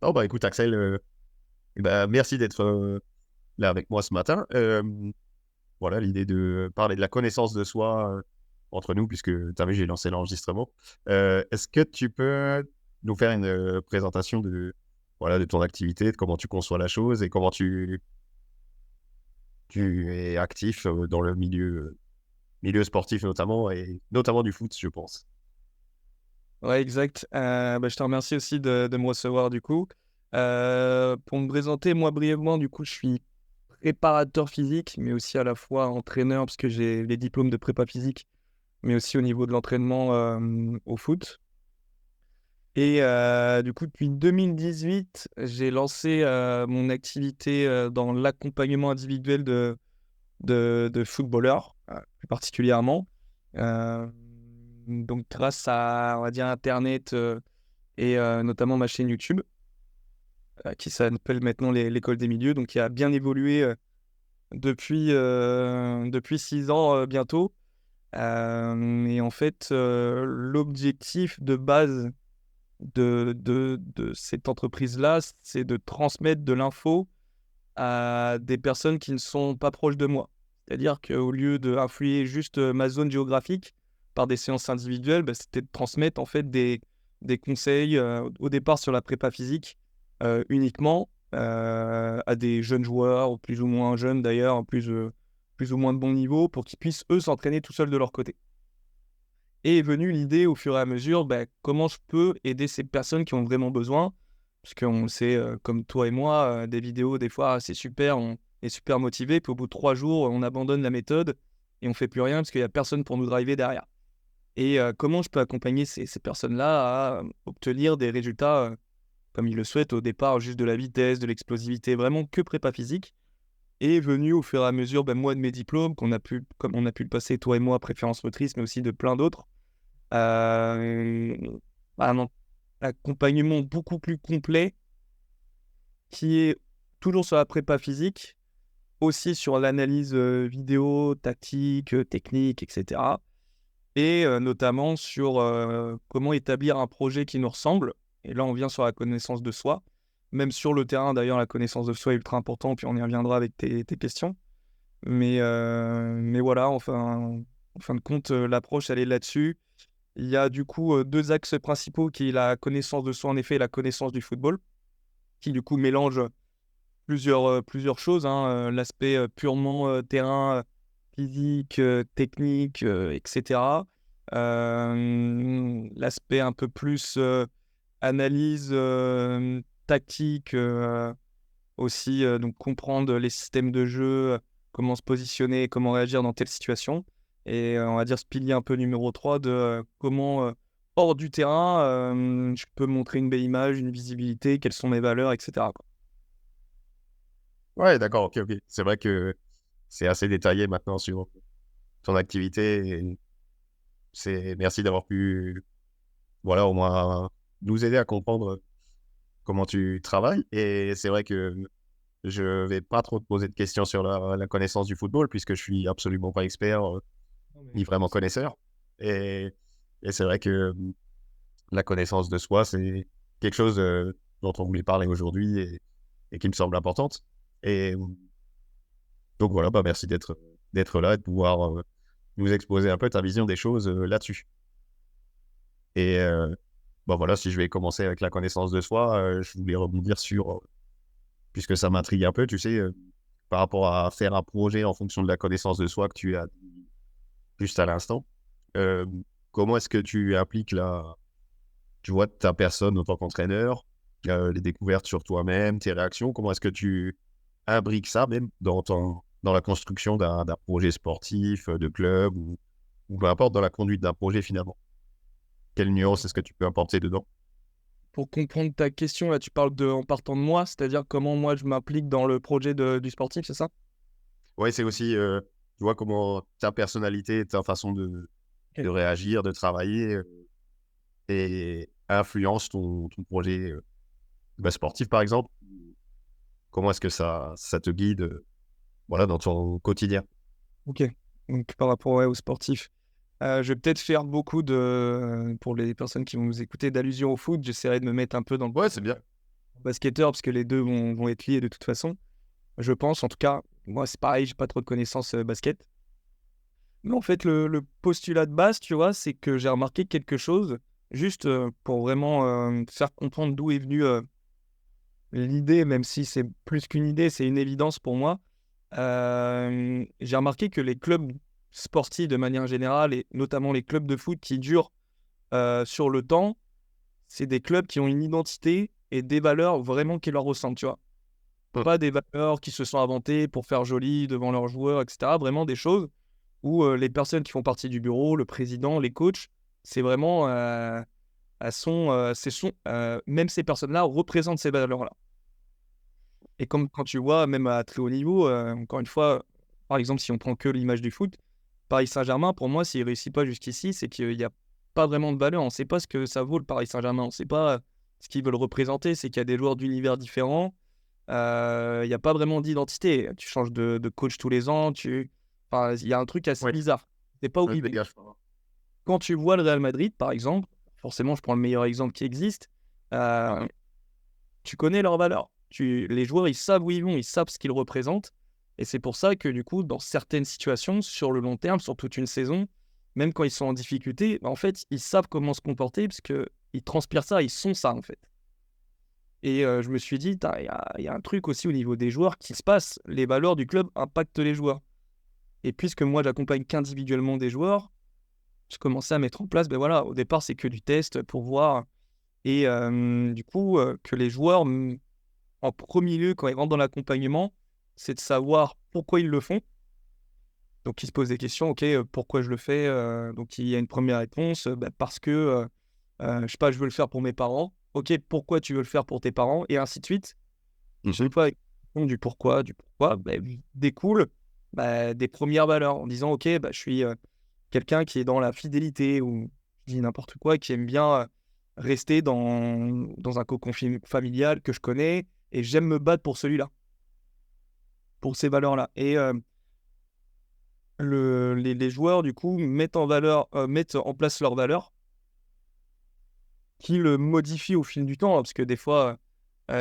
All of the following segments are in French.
Oh, bah écoute, Axel, merci d'être là avec moi ce matin. Voilà, l'idée de parler de la connaissance de soi entre nous, puisque tu as vu, j'ai lancé l'enregistrement. Est-ce que tu peux nous faire une présentation voilà, de ton activité, de comment tu conçois la chose et comment tu es actif dans le milieu sportif notamment, et notamment du foot, je pense. Ouais, exact. Je te remercie aussi de me recevoir du coup. Pour me présenter, moi brièvement, du coup, je suis préparateur physique, mais aussi à la fois entraîneur, parce que j'ai les diplômes de prépa physique, mais aussi au niveau de l'entraînement au foot. Et du coup, depuis 2018, j'ai lancé mon activité dans l'accompagnement individuel de footballeurs, plus particulièrement. Euh, donc, grâce à, on va dire, Internet et notamment ma chaîne YouTube, qui s'appelle maintenant l'école des milieux, donc qui a bien évolué depuis 6 ans bientôt. Et en fait, l'objectif de base de cette entreprise-là, c'est de transmettre de l'info à des personnes qui ne sont pas proches de moi. C'est-à-dire qu'au lieu d'influer juste ma zone géographique par des séances individuelles, c'était de transmettre en fait des conseils au départ sur la prépa physique uniquement à des jeunes joueurs, ou plus ou moins jeunes d'ailleurs, plus ou moins de bon niveau, pour qu'ils puissent eux s'entraîner tout seuls de leur côté. Et est venue l'idée au fur et à mesure, comment je peux aider ces personnes qui ont vraiment besoin, parce qu'on le sait, comme toi et moi, des vidéos, des fois, c'est super, on est super motivé, puis au bout de 3 jours, on abandonne la méthode et on fait plus rien parce qu'il n'y a personne pour nous driver derrière. Et comment je peux accompagner ces personnes-là à obtenir des résultats comme ils le souhaitent au départ, juste de la vitesse, de l'explosivité, vraiment que prépa physique. Et est venu au fur et à mesure, moi de mes diplômes, comme on a pu le passer, toi et moi, préférence motrice, mais aussi de plein d'autres, euh, un accompagnement beaucoup plus complet qui est toujours sur la prépa physique, aussi sur l'analyse vidéo, tactique, technique, etc. Et notamment sur comment établir un projet qui nous ressemble. Et là, on vient sur la connaissance de soi. Même sur le terrain, d'ailleurs, la connaissance de soi est ultra important, puis on y reviendra avec tes questions. Mais voilà, en fin de compte, l'approche, elle est là-dessus. Il y a du coup deux axes principaux qui est la connaissance de soi en effet et la connaissance du football, qui du coup mélange plusieurs choses, hein, l'aspect purement terrain, physique, technique, etc. L'aspect un peu plus analyse tactique aussi, donc comprendre les systèmes de jeu, comment se positionner, comment réagir dans telle situation. Et on va dire ce pilier un peu numéro 3 de comment, hors du terrain, je peux montrer une belle image, une visibilité, quelles sont mes valeurs, etc., quoi. Ouais, d'accord, ok, ok. C'est vrai que c'est assez détaillé maintenant sur ton activité. Et merci d'avoir pu, voilà, au moins nous aider à comprendre comment tu travailles. Et c'est vrai que je vais pas trop te poser de questions sur la connaissance du football, puisque je suis absolument pas expert, Non, mais ni pas de vraiment souci. connaisseur. Et, et c'est vrai que la connaissance de soi, c'est quelque chose dont on voulait parler aujourd'hui, et qui me semble importante. Et donc voilà, merci d'être là et de pouvoir nous exposer un peu ta vision des choses là-dessus. Et voilà, si je vais commencer avec la connaissance de soi, je voulais rebondir sur, puisque ça m'intrigue un peu, tu sais, par rapport à faire un projet en fonction de la connaissance de soi que tu as dit juste à l'instant. Euh, Comment est-ce que tu appliques tu vois, ta personne en tant qu'entraîneur, les découvertes sur toi-même, tes réactions, comment est-ce que tu imbriques ça même dans la construction d'un projet sportif, de club, ou peu importe, dans la conduite d'un projet finalement? Quelle nuance est-ce que tu peux apporter dedans? Pour comprendre ta question, là, tu parles en partant de moi, c'est-à-dire comment moi je m'implique dans le projet du sportif, c'est ça? Ouais, c'est aussi, tu vois, comment ta personnalité, ta façon de Ok. réagir, de travailler, et influence ton projet sportif, par exemple. Comment est-ce que ça te guide, voilà, dans ton quotidien? Ok. Donc par rapport ouais, aux sportifs. Je vais peut-être faire beaucoup pour les personnes qui vont nous écouter, d'allusions au foot. J'essaierai de me mettre un peu dans le Ouais, c'est bien. basketteur, parce que les deux vont être liés de toute façon. Je pense, en tout cas, moi c'est pareil, j'ai pas trop de connaissances basket. Mais en fait, le postulat de base, tu vois, c'est que j'ai remarqué quelque chose, juste pour vraiment faire comprendre d'où est venue l'idée, même si c'est plus qu'une idée, c'est une évidence pour moi. J'ai remarqué que les clubs sportifs de manière générale, et notamment les clubs de foot qui durent sur le temps, c'est des clubs qui ont une identité et des valeurs vraiment qui leur ressemblent, tu vois. Mm. Pas des valeurs qui se sont inventées pour faire joli devant leurs joueurs, etc. Vraiment des choses où les personnes qui font partie du bureau, le président, les coachs, c'est vraiment, même ces personnes-là représentent ces valeurs-là. Et comme quand tu vois, même à très haut niveau, encore une fois, par exemple, si on prend que l'image du foot, Paris Saint-Germain, pour moi, s'il ne réussit pas jusqu'ici, c'est qu'il n'y a pas vraiment de valeur. On ne sait pas ce que ça vaut le Paris Saint-Germain. On ne sait pas ce qu'ils veulent représenter. C'est qu'il y a des joueurs d'univers différents. Il n'y a pas vraiment d'identité. Tu changes de coach tous les ans. Enfin, il y a un truc assez Ouais, bizarre. C'est pas où ça se ils vont. dégage pas. Quand tu vois le Real Madrid, par exemple, forcément, je prends le meilleur exemple qui existe. euh, Tu connais leurs valeurs. Les joueurs, ils savent où ils vont, ils savent ce qu'ils représentent. Et c'est pour ça que, du coup, dans certaines situations, sur le long terme, sur toute une saison, même quand ils sont en difficulté, en fait, ils savent comment se comporter parce qu'ils transpirent ça, ils sont ça, en fait. Et je me suis dit, il y a un truc aussi au niveau des joueurs qui se passe. Les valeurs du club impactent les joueurs. Et puisque moi, j'accompagne qu'individuellement des joueurs, je commençais à mettre en place, ben voilà, au départ, c'est que du test pour voir. Et du coup, que les joueurs en premier lieu, quand ils rentrent dans l'accompagnement, c'est de savoir pourquoi ils le font. Donc, ils se posent des questions, ok, pourquoi je le fais Donc, il y a une première réponse, parce que, je sais pas, je veux le faire pour mes parents. Ok, pourquoi tu veux le faire pour tes parents Et ainsi de suite. Mhm. Chaque fois, du pourquoi, découle des premières valeurs en disant, ok, je suis quelqu'un qui est dans la fidélité ou je dis n'importe quoi, qui aime bien rester dans un cocon familial que je connais et j'aime me battre pour celui-là, pour ces valeurs-là. Et les joueurs, du coup, mettent en place leurs valeurs qui le modifient au fil du temps, hein, parce que des fois,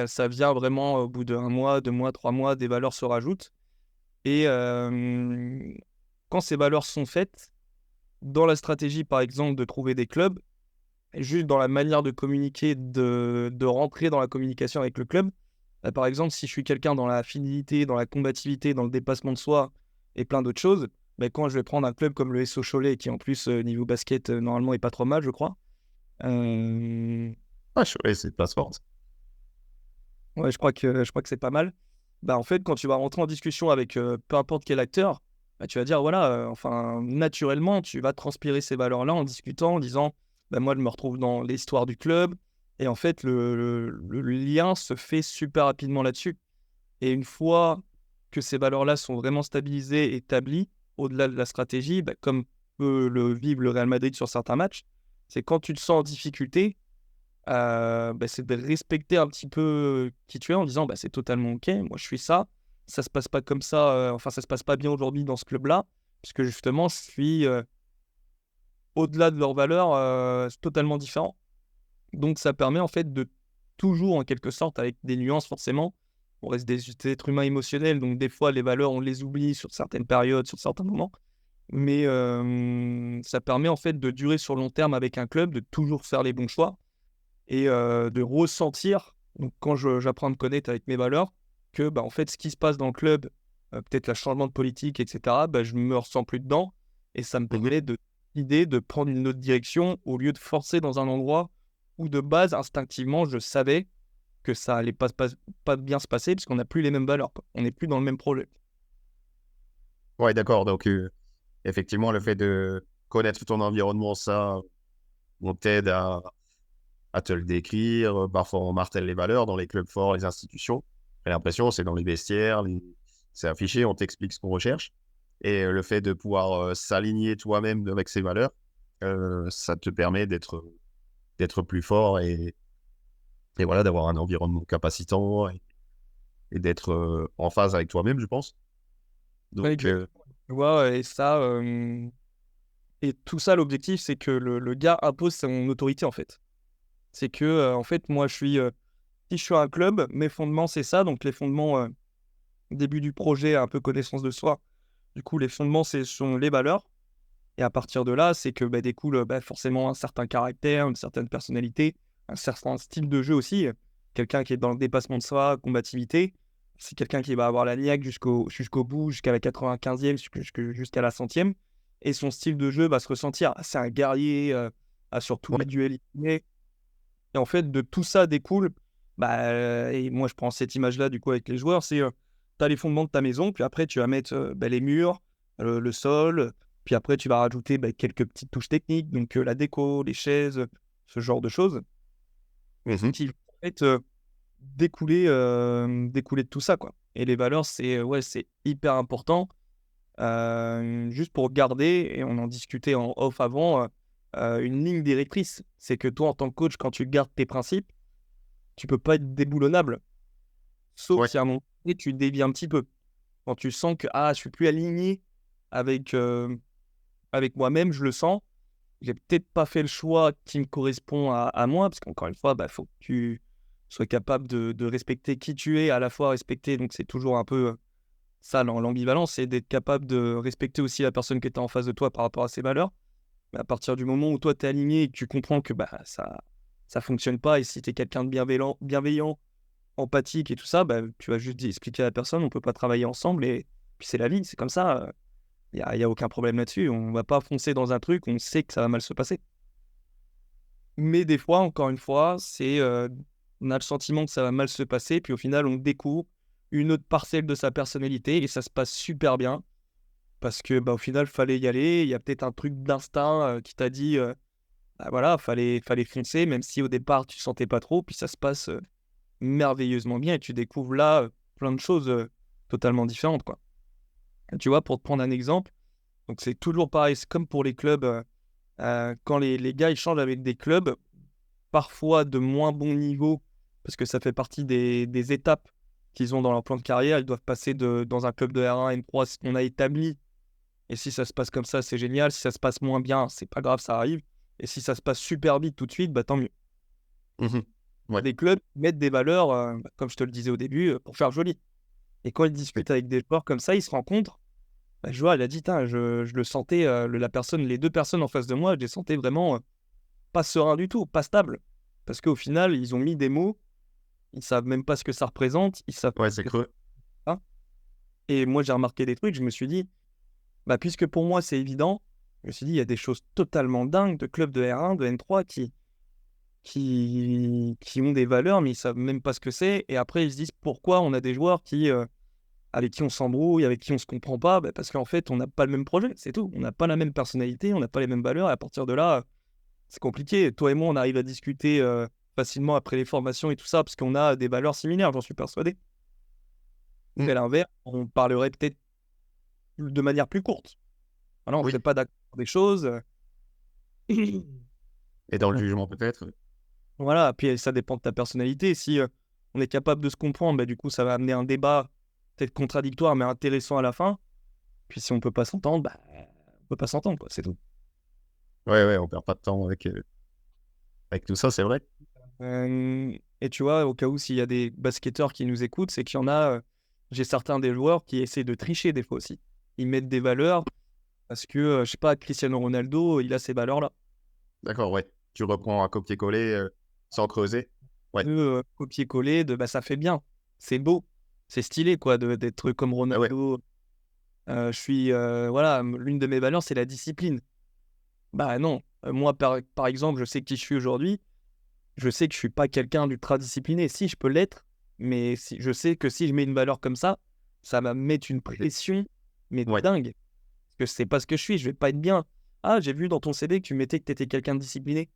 ça vient vraiment au bout d'un mois, 2 mois, 3 mois, des valeurs se rajoutent. Et quand ces valeurs sont faites, dans la stratégie, par exemple, de trouver des clubs, et juste dans la manière de communiquer, de rentrer dans la communication avec le club. Par exemple, si je suis quelqu'un dans la fidélité, dans la combativité, dans le dépassement de soi et plein d'autres choses, quand je vais prendre un club comme le SO Cholet, qui en plus, niveau basket, normalement, est pas trop mal, je crois. Ah, ouais, c'est place forte. Ouais, je crois que c'est pas mal. En fait, quand tu vas rentrer en discussion avec peu importe quel acteur, tu vas dire, voilà, enfin, naturellement, tu vas transpirer ces valeurs-là en discutant, en disant, moi, je me retrouve dans l'histoire du club. Et en fait, le lien se fait super rapidement là-dessus. Et une fois que ces valeurs-là sont vraiment stabilisées, établies, au-delà de la stratégie, comme peut le vivre le Real Madrid sur certains matchs, c'est quand tu te sens en difficulté, c'est de respecter un petit peu qui tu es en disant c'est totalement ok, moi je suis ça se passe pas comme ça, enfin ça se passe pas bien aujourd'hui dans ce club-là, puisque justement je suis au-delà de leurs valeurs totalement différent. Donc ça permet en fait de toujours en quelque sorte, avec des nuances forcément, on reste des êtres humains émotionnels, donc des fois les valeurs on les oublie sur certaines périodes, sur certains moments, mais ça permet en fait de durer sur le long terme avec un club, de toujours faire les bons choix et de ressentir, donc quand j'apprends à me connaître avec mes valeurs, que en fait, ce qui se passe dans le club, peut-être le changement de politique, et cetera, je me ressens plus dedans et ça me Mhm. permet de prendre une autre direction au lieu de forcer dans un endroit où de base, instinctivement, je savais que ça allait pas bien se passer puisqu'on n'a plus les mêmes valeurs, quoi. On n'est plus dans le même projet. Ouais, d'accord. Donc, effectivement, le fait de connaître ton environnement, ça, on t'aide à te le décrire. Parfois, on martèle les valeurs dans les clubs forts, les institutions. J'ai l'impression, c'est dans les vestiaires, c'est affiché, on t'explique ce qu'on recherche. Et le fait de pouvoir s'aligner toi-même avec ces valeurs, ça te permet d'être plus fort et voilà, d'avoir un environnement capacitant et d'être en phase avec toi-même, je pense. Ouais, Donc, exactement. Tu vois, et ça, et tout ça, l'objectif, c'est que le gars impose son autorité, en fait. C'est que, en fait, moi, je suis si je suis un club, mes fondements, c'est ça. Donc, les fondements, début du projet, un peu connaissance de soi. Du coup, les fondements, sont les valeurs. Et à partir de là, c'est que découle forcément un certain caractère, une certaine personnalité, un certain style de jeu aussi. Quelqu'un qui est dans le dépassement de soi, combativité. C'est quelqu'un qui va avoir la niaque jusqu'au bout, jusqu'à la 95e, jusqu'à la 100e. Et son style de jeu va se ressentir. C'est un guerrier, sur tous les Ouais. duels. Et en fait, de tout ça découle, et moi je prends cette image-là du coup avec les joueurs, c'est tu as les fondements de ta maison, puis après tu vas mettre les murs, le sol, puis après tu vas rajouter quelques petites touches techniques, donc la déco, les chaises, ce genre de choses, Mhm. qui vont en fait découler de tout ça, quoi. Et les valeurs, c'est hyper important, juste pour garder, et on en discutait en off avant, une ligne directrice. C'est que toi, en tant que coach, quand tu gardes tes principes, tu peux pas être déboulonnable. Sauf Ouais. si à un moment donné, tu dévies un petit peu. Quand tu sens que je suis plus aligné avec, avec moi-même, je le sens. J'ai peut-être pas fait le choix qui me correspond à moi, parce qu'encore une fois, faut que tu sois capable de respecter qui tu es, à la fois respecter, donc c'est toujours un peu ça, l'ambivalence, c'est d'être capable de respecter aussi la personne qui est en face de toi par rapport à ses valeurs. Mais à partir du moment où toi, tu es aligné et que tu comprends que ça fonctionne pas, et si tu es quelqu'un de bienveillant, empathique et tout ça, tu vas juste expliquer à la personne, on peut pas travailler ensemble, et puis c'est la vie, c'est comme ça, y a aucun problème là-dessus. On va pas foncer dans un truc, on sait que ça va mal se passer. Mais des fois, encore une fois, on a le sentiment que ça va mal se passer, puis au final, on découvre une autre parcelle de sa personnalité et ça se passe super bien parce que, au final, fallait y aller. Il y a peut-être un truc d'instinct, qui t'a dit, voilà, fallait foncer, même si au départ, tu sentais pas trop, puis ça se passe, merveilleusement bien et tu découvres là, plein de choses, totalement différentes, quoi. Tu vois, pour te prendre un exemple, donc c'est toujours pareil, c'est comme pour les clubs, quand les gars, ils changent avec des clubs, parfois de moins bon niveau, parce que ça fait partie des étapes qu'ils ont dans leur plan de carrière. Ils doivent passer dans un club de R1, M3, ce qu'on a établi. Et si ça se passe comme ça, c'est génial. Si ça se passe moins bien, c'est pas grave, ça arrive. Et si ça se passe super vite tout de suite, tant mieux. Mhm. Ouais. Des clubs mettent des valeurs, comme je te le disais au début, pour faire joli. Et quand ils Oui. discutent avec des joueurs comme ça, ils se rencontrent. Le joueur, il a dit, tain, je le sentais, les deux personnes en face de moi, je les sentais vraiment pas sereins du tout, pas stables. Parce qu'au final, ils ont mis des mots, ils savent même pas ce que ça représente, ils savent Ouais, pas ce c'est que c'est. creux. Hein. Et moi, j'ai remarqué des trucs, je me suis dit, puisque pour moi, c'est évident, je me suis dit, il y a des choses totalement dingues de clubs de R1, de N3 qui ont des valeurs, mais ils savent même pas ce que c'est. Et après, ils se disent, pourquoi on a des joueurs avec qui on s'embrouille, avec qui on se comprend pas, parce qu'en fait, on n'a pas le même projet, c'est tout. On n'a pas la même personnalité, on n'a pas les mêmes valeurs, et à partir de là, c'est compliqué. Toi et moi, on arrive à discuter facilement après les formations et tout ça, parce qu'on a des valeurs similaires, j'en suis persuadé. Mm. Mais à l'inverse, on parlerait peut-être de manière plus courte. Voilà, on ne Oui. serait pas d'accord sur des choses. Et dans le jugement, peut-être. Voilà, puis ça dépend de ta personnalité. Si on est capable de se comprendre, du coup, ça va amener un débat peut-être contradictoire, mais intéressant à la fin. Puis si on peut pas s'entendre, on peut pas s'entendre, quoi, c'est tout. Ouais, ouais, on perd pas de temps avec tout ça, c'est vrai. Et tu vois, au cas où s'il y a des basketteurs qui nous écoutent, c'est qu'il y en a, j'ai certains des joueurs qui essaient de tricher des fois aussi. Ils mettent des valeurs parce que, je sais pas, Cristiano Ronaldo, il a ces valeurs-là. D'accord, ouais. Tu reprends un copier-coller sans creuser. Ouais. Copier-coller ça fait bien, c'est beau, c'est stylé quoi d'être comme Ah ouais. Ronaldo. Voilà, l'une de mes valeurs, c'est la discipline. Non, moi par exemple, je sais qui je suis aujourd'hui. Je sais que je suis pas quelqu'un d'ultra discipliné. Si, je peux l'être, mais je sais que si je mets une valeur comme ça va me mettre une pression, mais Ouais. dingue. Parce que c'est pas ce que je suis, je vais pas être bien. Ah, j'ai vu dans ton CV que tu mettais que tu étais quelqu'un de discipliné.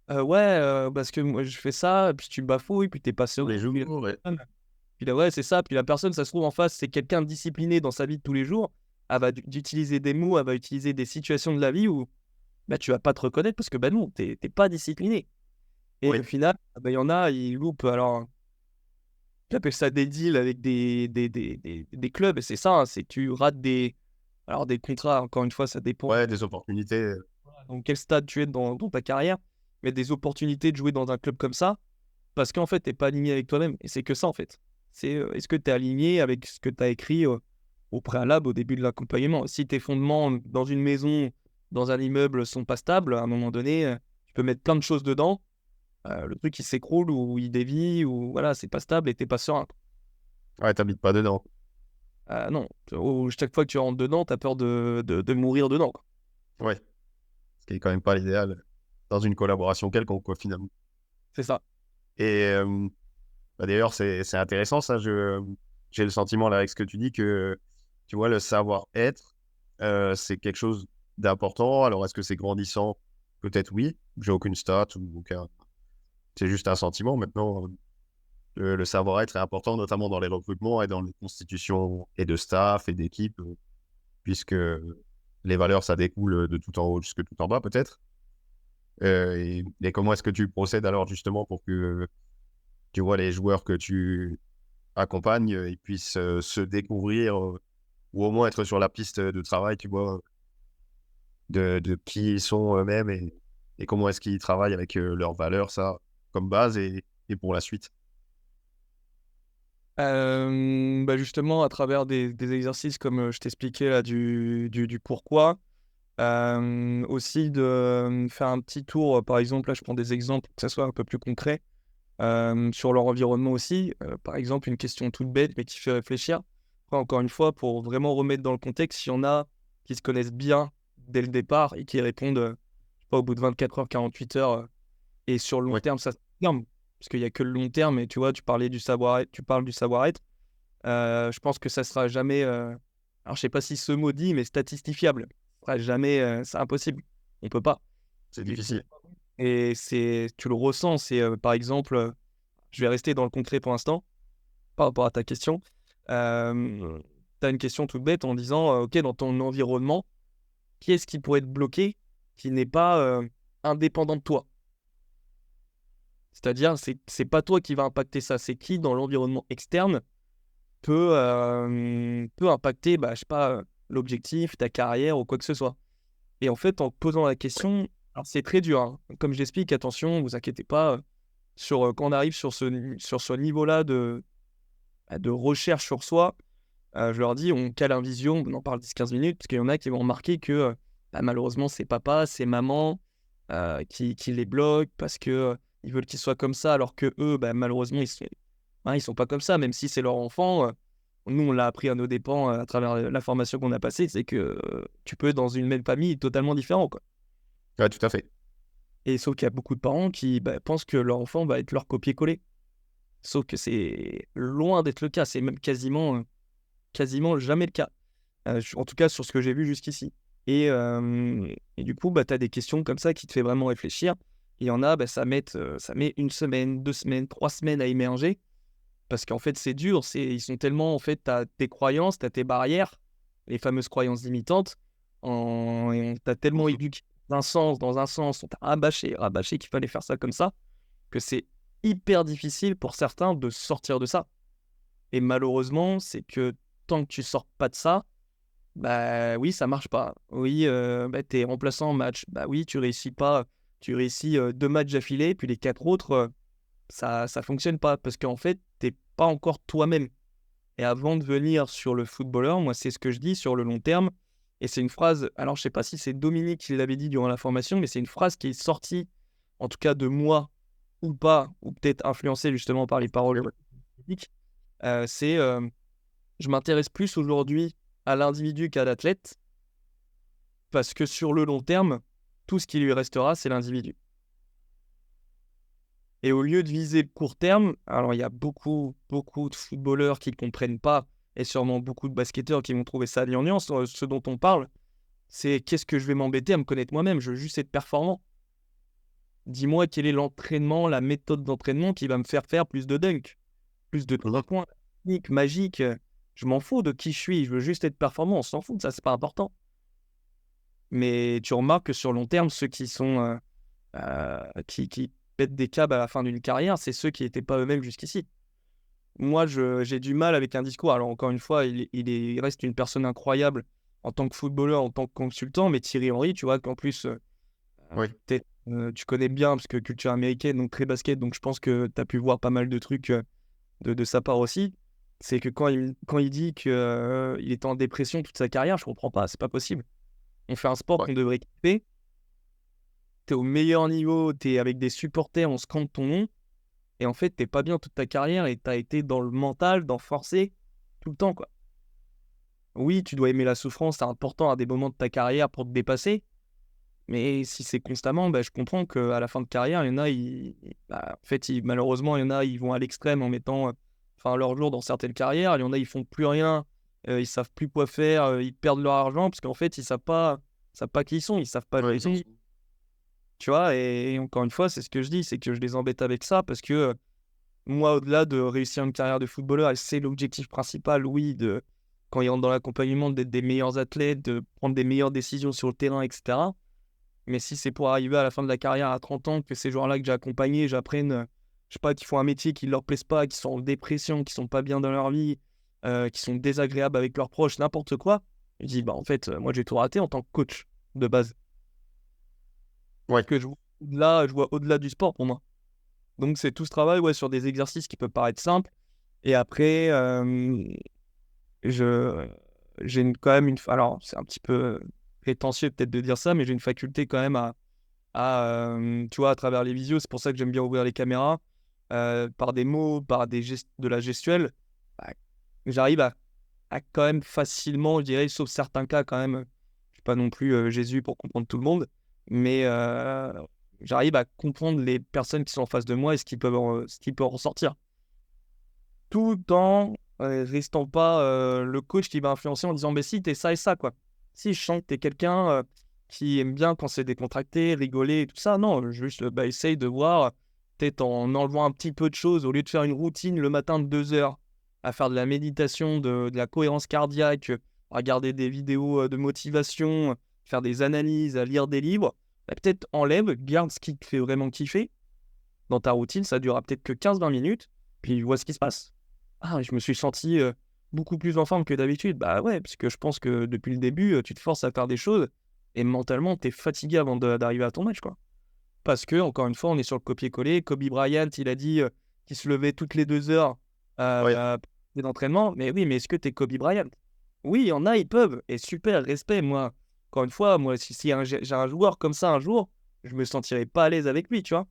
Ouais, parce que moi je fais ça, puis tu bafouilles, puis t'es pas Tous les serein. jours, ouais. Puis là, ouais, c'est ça. Puis la personne, ça se trouve en face, c'est quelqu'un de discipliné dans sa vie de tous les jours. Elle va d'utiliser des mots, elle va utiliser des situations de la vie où tu vas pas te reconnaître parce que non, t'es pas discipliné. Et Oui. au final, il y en a, ils loupent. Alors, j'appelle ça des deals avec des clubs, et c'est ça, hein, c'est que tu rates des contrats, encore une fois, ça dépend Ouais, des opportunités. dans quel stade tu es dans ta carrière, mais des opportunités de jouer dans un club comme ça, parce qu'en fait, tu n'es pas aligné avec toi-même. Et c'est que ça, en fait. C'est est-ce que tu es aligné avec ce que tu as écrit au préalable, au début de l'accompagnement. Si tes fondements dans une maison, dans un immeuble sont pas stables, à un moment donné, tu peux mettre plein de choses dedans. Le truc, il s'écroule ou il dévie ou voilà, c'est pas stable et t'es pas serein. Ouais, t'habites pas dedans. Non, chaque fois que tu rentres dedans, t'as peur de mourir dedans, quoi. Ouais, ce qui est quand même pas l'idéal dans une collaboration quelconque, quoi, finalement. C'est ça. Et d'ailleurs, c'est intéressant, ça. J'ai le sentiment, là, avec ce que tu dis, que, tu vois, le savoir-être, c'est quelque chose d'important. Alors, est-ce que c'est grandissant? Peut-être oui. J'ai aucune stat ou aucun. C'est juste un sentiment. Maintenant, le savoir-être est important, notamment dans les recrutements et dans les constitutions et de staff et d'équipe, puisque les valeurs, ça découle de tout en haut jusque tout en bas, peut-être. Et comment est-ce que tu procèdes alors, justement, pour que, tu vois, les joueurs que tu accompagnes, ils puissent se découvrir ou au moins être sur la piste de travail, tu vois, de qui ils sont eux-mêmes et comment est-ce qu'ils travaillent avec leurs valeurs, ça, comme base et pour la suite. Justement, à travers des exercices comme je t'expliquais là, du pourquoi, aussi de faire un petit tour, par exemple, là je prends des exemples, que ça soit un peu plus concret, sur leur environnement aussi. Par exemple, une question toute bête mais qui fait réfléchir. Après, encore une fois, pour vraiment remettre dans le contexte, il y en a qui se connaissent bien dès le départ et qui répondent, je sais pas, au bout de 24 heures, 48 heures, et sur le long Oui, terme, ça se confirme, parce qu'il y a que le long terme. Et tu vois, tu parles du savoir-être. Je pense que ça sera jamais. Alors, je sais pas si ce mot dit, mais statistifiable. Ça sera jamais. C'est impossible. On peut pas. c'est Et difficile. tu le ressens. C'est par exemple, je vais rester dans le concret pour l'instant par rapport à ta question. Tu as une question toute bête en disant, ok, dans ton environnement, qui est-ce qui pourrait être bloqué, qui n'est pas indépendant de toi? C'est-à-dire, c'est pas toi qui va impacter ça, c'est qui dans l'environnement externe peut impacter, bah, je sais pas, l'objectif, ta carrière ou quoi que ce soit. Et en fait, en posant la question, alors c'est très dur, hein. Comme je l'explique, attention, vous inquiétez pas, quand on arrive sur ce niveau-là de recherche sur soi, je leur dis, on cale un visio, on en parle 10-15 minutes, parce qu'il y en a qui vont remarquer que bah, malheureusement, c'est papa, c'est maman qui les bloquent parce que ils veulent qu'ils soient comme ça, alors que eux, bah, malheureusement, ils sont pas comme ça, même si c'est leur enfant. Nous, on l'a appris à nos dépens à travers la formation qu'on a passée, c'est que tu peux être dans une même famille totalement différent, quoi. Ouais, tout à fait. Et sauf qu'il y a beaucoup de parents qui bah, pensent que leur enfant va être leur copier-coller. Sauf que c'est loin d'être le cas, c'est même quasiment jamais le cas. En tout cas, sur ce que j'ai vu jusqu'ici. Et du coup, bah, tu as des questions comme ça qui te fait vraiment réfléchir. Il y en a, bah, ça met 1 semaine, 2 semaines, 3 semaines à émerger. Parce qu'en fait, c'est dur. Ils sont tellement, en fait, tu as tes croyances, tu as tes barrières, les fameuses croyances limitantes. Et on t'a tellement éduqué dans un sens, on t'a rabâché qu'il fallait faire ça comme ça, que c'est hyper difficile pour certains de sortir de ça. Et malheureusement, c'est que tant que tu sors pas de ça, bah oui, ça marche pas. Oui, bah, tu es remplaçant en match. Bah oui, tu réussis pas. Tu réussis 2 matchs d'affilée, puis les 4 autres, ça fonctionne pas. Parce qu'en fait, t'es pas encore toi-même. Et avant de venir sur le footballeur, moi, c'est ce que je dis sur le long terme. Et c'est une phrase, alors je sais pas si c'est Dominique qui l'avait dit durant la formation, mais c'est une phrase qui est sortie, en tout cas de moi, ou pas, ou peut-être influencée justement par les paroles de Dominique. C'est je m'intéresse plus aujourd'hui à l'individu qu'à l'athlète, parce que sur le long terme, tout ce qui lui restera, c'est l'individu. Et au lieu de viser le court terme, alors il y a beaucoup de footballeurs qui ne comprennent pas, et sûrement beaucoup de basketteurs qui vont trouver ça gnangnan. Ce dont on parle, c'est qu'est-ce que je vais m'embêter à me connaître moi-même, je veux juste être performant. Dis-moi quel est l'entraînement, la méthode d'entraînement qui va me faire plus de dunk, plus de 3 points, technique, magique. Je m'en fous de qui je suis, je veux juste être performant, on s'en fout de ça, c'est pas important. Mais tu remarques que sur long terme, ceux qui sont qui pètent des câbles à la fin d'une carrière, c'est ceux qui n'étaient pas eux-mêmes jusqu'ici. Moi, j'ai du mal avec un discours. Alors encore une fois, il reste une personne incroyable en tant que footballeur, en tant que consultant, mais Thierry Henry, tu vois qu'en plus, Oui. peut-être Tu connais bien, parce que culture américaine, donc très basket, donc je pense que tu as pu voir pas mal de trucs de sa part aussi. C'est que quand il dit qu'il était en dépression toute sa carrière, je comprends pas, c'est pas possible. On fait un sport Ouais. qu'on devrait kiffer, t'es au meilleur niveau, t'es avec des supporters, on scande ton nom, et en fait, t'es pas bien toute ta carrière et t'as été dans le mental, dans forcer tout le temps, quoi. Oui, tu dois aimer la souffrance, c'est important à des moments de ta carrière pour te dépasser, mais si c'est constamment, je comprends qu'à la fin de carrière, il y en a, en fait, malheureusement, il y en a, ils vont à l'extrême en mettant leur jour dans certaines carrières, il y en a, ils font plus rien, ils savent plus quoi faire, ils perdent leur argent, parce qu'en fait, ils savent pas qui ils sont, ils savent pas Ouais, gérer. Tu vois, et encore une fois, c'est ce que je dis, c'est que je les embête avec ça parce que moi, au-delà de réussir une carrière de footballeur, et c'est l'objectif principal, oui, quand ils rentrent dans l'accompagnement, d'être des meilleurs athlètes, de prendre des meilleures décisions sur le terrain, etc. Mais si c'est pour arriver à la fin de la carrière à 30 ans, que ces joueurs-là que j'ai accompagnés, j'apprenne, je sais pas, qu'ils font un métier qui ne leur plaise pas, qui sont en dépression, qui sont pas bien dans leur vie, qui sont désagréables avec leurs proches, n'importe quoi, je dis, en fait, moi, j'ai tout raté en tant que coach de base. ouais, Que je vois au-delà du sport pour moi. Donc c'est tout ce travail sur des exercices qui peuvent paraître simples. Et après, je j'ai quand même alors c'est un petit peu prétentieux peut-être de dire ça, mais j'ai une faculté quand même tu vois, à travers les visios, c'est pour ça que j'aime bien ouvrir les caméras, par des mots, par de la gestuelle, bah, j'arrive à quand même facilement, je dirais, sauf certains cas quand même, je suis pas non plus Jésus pour comprendre tout le monde, mais j'arrive à comprendre les personnes qui sont en face de moi et ce qui peut en ressortir. Tout en restant pas le coach qui va influencer en disant mais si t'es ça et ça quoi. Si je sens que t'es quelqu'un qui aime bien quand c'est décontracté, rigoler et tout ça, non, juste essaye de voir, peut-être en enlevant un petit peu de choses, au lieu de faire une routine le matin de 2 heures, à faire de la méditation, de la cohérence cardiaque, à regarder des vidéos de motivation, faire des analyses, à lire des livres, peut-être enlève, garde ce qui te fait vraiment kiffer dans ta routine, ça durera peut-être que 15-20 minutes, puis vois ce qui se passe. Ah, je me suis senti beaucoup plus en forme que d'habitude. Bah ouais, parce que je pense que depuis le début, tu te forces à faire des choses et mentalement, tu es fatigué avant d'arriver à ton match, quoi. Parce que, encore une fois, on est sur le copier-coller. Kobe Bryant, il a dit qu'il se levait toutes les 2 heures ouais, d'entraînement. Mais oui, mais est-ce que tu es Kobe Bryant? Oui, il y en a, ils peuvent. Et super, respect. Moi, encore une fois, moi, si j'ai un joueur comme ça un jour, je me sentirais pas à l'aise avec lui, tu vois.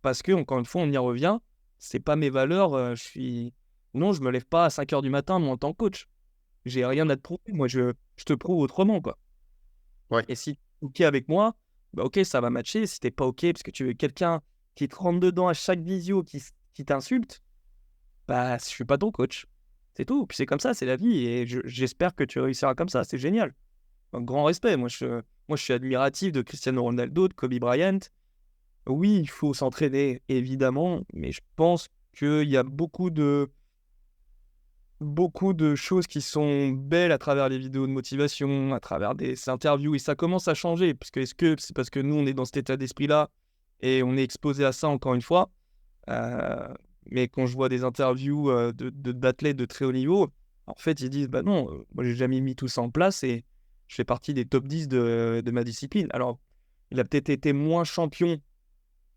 Parce que, encore une fois, on y revient. C'est pas mes valeurs. Non, je me lève pas à 5 heures du matin, moi, en tant que coach. J'ai rien à te prouver. Moi, je te prouve autrement, quoi. ouais. Et si tu es OK avec moi, OK, ça va matcher. Si t'es pas OK, parce que tu veux quelqu'un qui te rentre dedans à chaque visio, qui t'insulte, je suis pas ton coach. C'est tout. Puis c'est comme ça, c'est la vie. Et j'espère que tu réussiras comme ça. C'est génial. Un grand respect. Moi, je suis admiratif de Cristiano Ronaldo, de Kobe Bryant. Oui, il faut s'entraîner, évidemment, mais je pense qu'il y a beaucoup de choses qui sont belles à travers les vidéos de motivation, à travers des interviews, et ça commence à changer, parce que est-ce que c'est parce que nous, on est dans cet état d'esprit-là, et on est exposé à ça encore une fois, euh, mais quand je vois des interviews d'athlètes de très haut niveau, en fait, ils disent, bah non, moi, j'ai jamais mis tout ça en place, et je fais partie des top 10 de ma discipline. Alors, il a peut-être été moins champion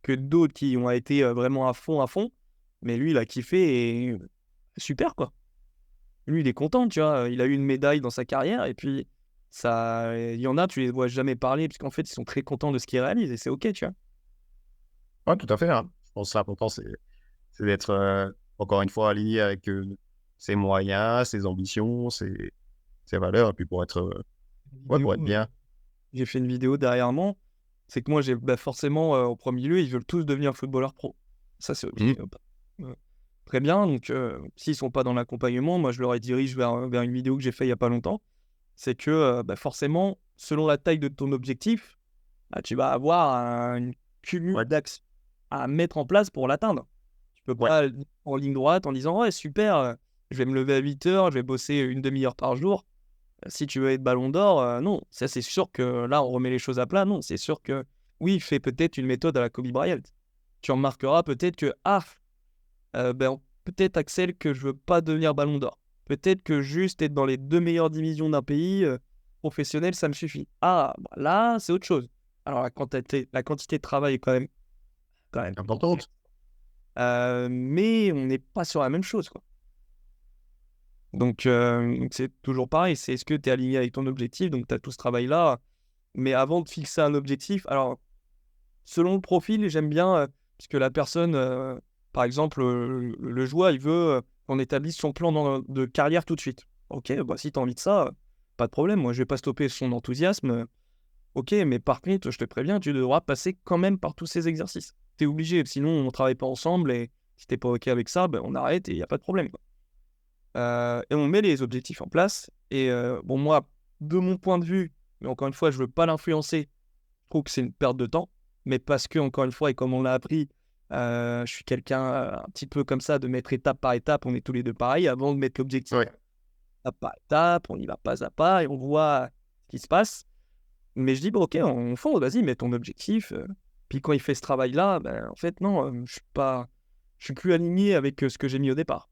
que d'autres qui ont été vraiment à fond, mais lui, il a kiffé, et super, quoi. Lui, il est content, tu vois. Il a eu une médaille dans sa carrière et puis ça, il y en a, tu les vois jamais parler parce qu'en fait, ils sont très contents de ce qu'ils réalisent et c'est OK, tu vois. Ouais, tout à fait, hein. Je pense que l'important, c'est d'être, encore une fois, aligné avec ses moyens, ses ambitions, ses valeurs, et puis pour être, ouais, pour Vidéo, être bien. j'ai fait une vidéo dernièrement. C'est que moi, forcément, au premier lieu, ils veulent tous devenir footballeurs pro. Ça, c'est OK. Mhm. Euh, Très bien. Donc, s'ils sont pas dans l'accompagnement, moi, je leur dirige vers une vidéo que j'ai fait il y a pas longtemps. C'est que forcément, selon la taille de ton objectif, tu vas avoir une cumul Ouais, d'actions à mettre en place pour l'atteindre. Tu peux ouais, pas aller en ligne droite en disant ouais super, je vais me lever à 8 heures, je vais bosser une demi-heure par jour. Si tu veux être Ballon d'Or, non, ça c'est sûr que là on remet les choses à plat. Non, c'est sûr que oui, fais peut-être une méthode à la Kobe Bryant. Tu remarqueras peut-être que peut-être Axel que je veux pas devenir Ballon d'Or. Peut-être que juste être dans les 2 meilleures divisions d'un pays professionnel, ça me suffit. Ah, là c'est autre chose. Alors la quantité de travail est quand même Importante. mais on n'est pas sur la même chose, quoi. Donc c'est toujours pareil, c'est est-ce que tu es aligné avec ton objectif, donc tu as tout ce travail-là. Mais avant de fixer un objectif, alors selon le profil, j'aime bien, puisque la personne, par exemple, le joueur, il veut qu'on établisse son plan de carrière tout de suite. Ok, bah, si tu as envie de ça, pas de problème, moi je vais pas stopper son enthousiasme. Ok, mais par contre, je te préviens, tu devras passer quand même par tous ces exercices. Tu es obligé, sinon on ne travaille pas ensemble et si t'es pas ok avec ça, ben, on arrête et il n'y a pas de problème, quoi. Et on met les objectifs en place. Et bon, moi, de mon point de vue, mais encore une fois, je veux pas l'influencer, je trouve que c'est une perte de temps. Mais parce que, encore une fois, et comme on l'a appris, je suis quelqu'un un petit peu comme ça, de mettre étape par étape, on est tous les deux pareils, avant de mettre l'objectif Ouais. étape par étape, on y va pas à pas et on voit ce qui se passe. Mais je dis, bon, ok, on fonce, vas-y, mets ton objectif. Puis quand il fait ce travail-là, ben, en fait, non, je suis plus aligné avec ce que j'ai mis au départ.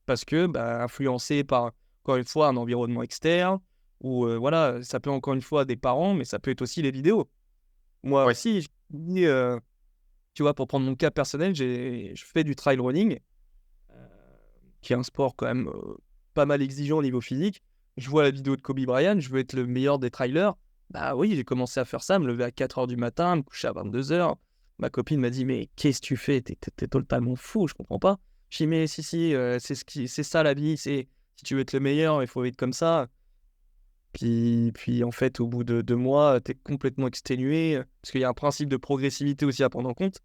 Parce que, ben, influencé par, encore une fois, un environnement externe, ou voilà, ça peut encore une fois des parents, mais ça peut être aussi les vidéos. Moi Ouais. aussi, tu vois, pour prendre mon cas personnel, je fais du trail running, euh, qui est un sport quand même pas mal exigeant au niveau physique. Je vois la vidéo de Kobe Bryant, je veux être le meilleur des trailers. Bah oui, j'ai commencé à faire ça, me lever à 4h du matin, me coucher à 22h. Ma copine m'a dit, mais qu'est-ce que tu fais? T'es totalement fou, je comprends pas. Je dis, mais si, c'est ça la vie, si tu veux être le meilleur, il faut être comme ça. Puis en fait, au bout de 2 mois, t'es complètement exténué, parce qu'il y a un principe de progressivité aussi à prendre en compte.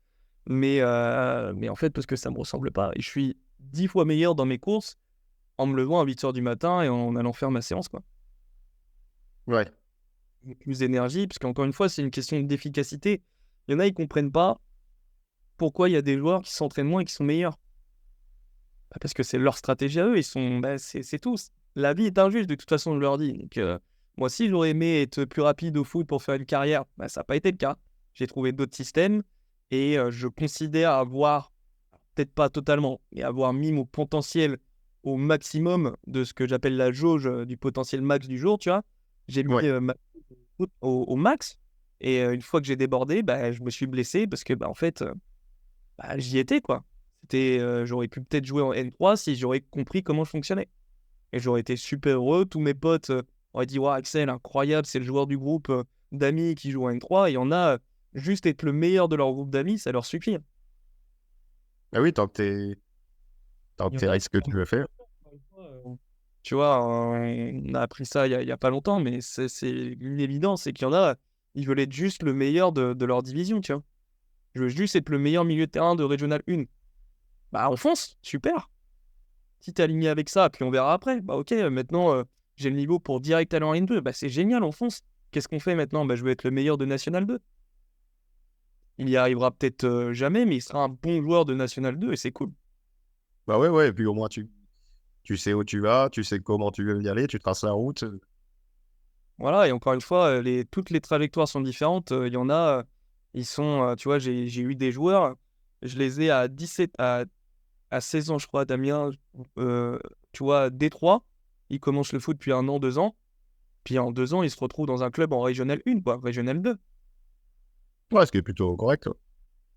Mais en fait, parce que ça me ressemble pas. Et je suis 10 fois meilleur dans mes courses en me levant à 8h du matin et en allant faire ma séance, quoi. Ouais. Avec plus d'énergie, parce qu'encore une fois, c'est une question d'efficacité. Il y en a, ils comprennent pas pourquoi il y a des joueurs qui s'entraînent moins et qui sont meilleurs. Bah, parce que c'est leur stratégie à eux, c'est tout. La vie est injuste, de toute façon, je leur dis. Donc, moi aussi, j'aurais aimé être plus rapide au foot pour faire une carrière. Bah, ça n'a pas été le cas. J'ai trouvé d'autres systèmes et je considère avoir, peut-être pas totalement, mais avoir mis mon potentiel au maximum de ce que j'appelle la jauge du potentiel max du jour, tu vois. J'ai mis Ouais. ma au max et une fois que j'ai débordé, bah, je me suis blessé parce que, bah, en fait, bah, j'y étais, quoi. J'aurais pu peut-être jouer en N3 si j'aurais compris comment je fonctionnais et j'aurais été super heureux. Tous mes potes auraient dit: «Waouh, Axel, incroyable, c'est le joueur du groupe, d'amis qui joue en N3» et il y en a, juste être le meilleur de leur groupe d'amis, ça leur suffit, hein. Ah oui, tant que Il y en t'es a, ce que tu veux faire. tu vois, on a appris ça il y a pas longtemps, mais c'est une évidence, c'est qu'il y en a, ils veulent être juste le meilleur de leur division, tu vois? Je veux juste être le meilleur milieu de terrain de Régional 1. Bah, on fonce, super. Si t'es aligné avec ça, puis on verra après. Bah, OK, maintenant, j'ai le niveau pour direct aller en N2. Bah, c'est génial, on fonce. Qu'est-ce qu'on fait maintenant? Bah, je veux être le meilleur de National 2. Il y arrivera peut-être jamais, mais il sera un bon joueur de National 2 et c'est cool. Bah ouais, ouais. Et puis au moins, tu sais où tu vas, tu sais comment tu veux y aller, tu traces la route. Voilà, et encore une fois, toutes les trajectoires sont différentes. Il y en a, ils sont, tu vois, j'ai eu des joueurs, je les ai à 17, à 16 ans, je crois, Damien, tu vois, Détroit, il commence le foot depuis 1 an, 2 ans. Puis en 2 ans, il se retrouve dans un club en Régional 1, quoi, Régional 2. Ouais, ce qui est plutôt correct. Ouais.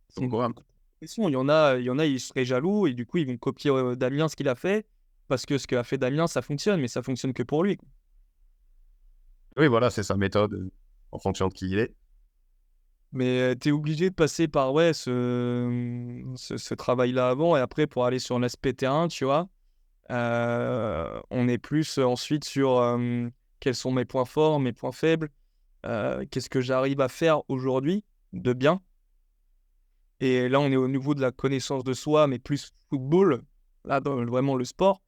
C'est Plutôt une correct. compétition. Il y en a, ils seraient jaloux et du coup, ils vont copier Damien ce qu'il a fait parce que ce qu'a fait Damien, ça fonctionne, mais ça fonctionne que pour lui, quoi. Oui, voilà, c'est sa méthode en fonction de qui il est. Mais tu es obligé de passer par ouais, ce travail-là avant et après pour aller sur l'aspect terrain, tu vois. On est plus ensuite sur quels sont mes points forts, mes points faibles, qu'est-ce que j'arrive à faire aujourd'hui de bien. Et là, on est au niveau de la connaissance de soi, mais plus football, là, dans vraiment le sport.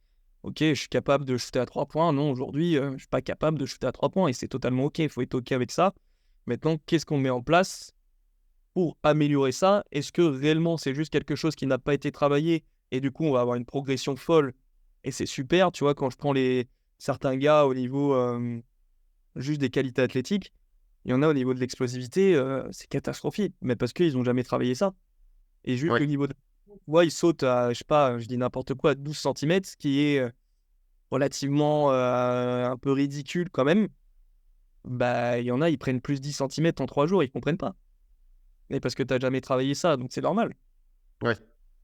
Ok, je suis capable de shooter à 3 points. Non, aujourd'hui, je suis pas capable de shooter à 3 points et c'est totalement ok. Il faut être ok avec ça. Maintenant, qu'est-ce qu'on met en place pour améliorer ça? Est-ce que réellement c'est juste quelque chose qui n'a pas été travaillé et du coup, on va avoir une progression folle et c'est super, tu vois, quand je prends certains gars au niveau juste des qualités athlétiques, il y en a au niveau de l'explosivité, c'est catastrophique, mais parce qu'ils n'ont jamais travaillé ça. Et juste Oui. le niveau de... Ouais, il saute à, je sais pas, je dis n'importe quoi, 12 centimètres, ce qui est relativement un peu ridicule quand même. bah, il y en a, ils prennent plus 10 centimètres en 3 jours, ils comprennent pas. Mais parce que tu as jamais travaillé ça, donc c'est normal. Ouais,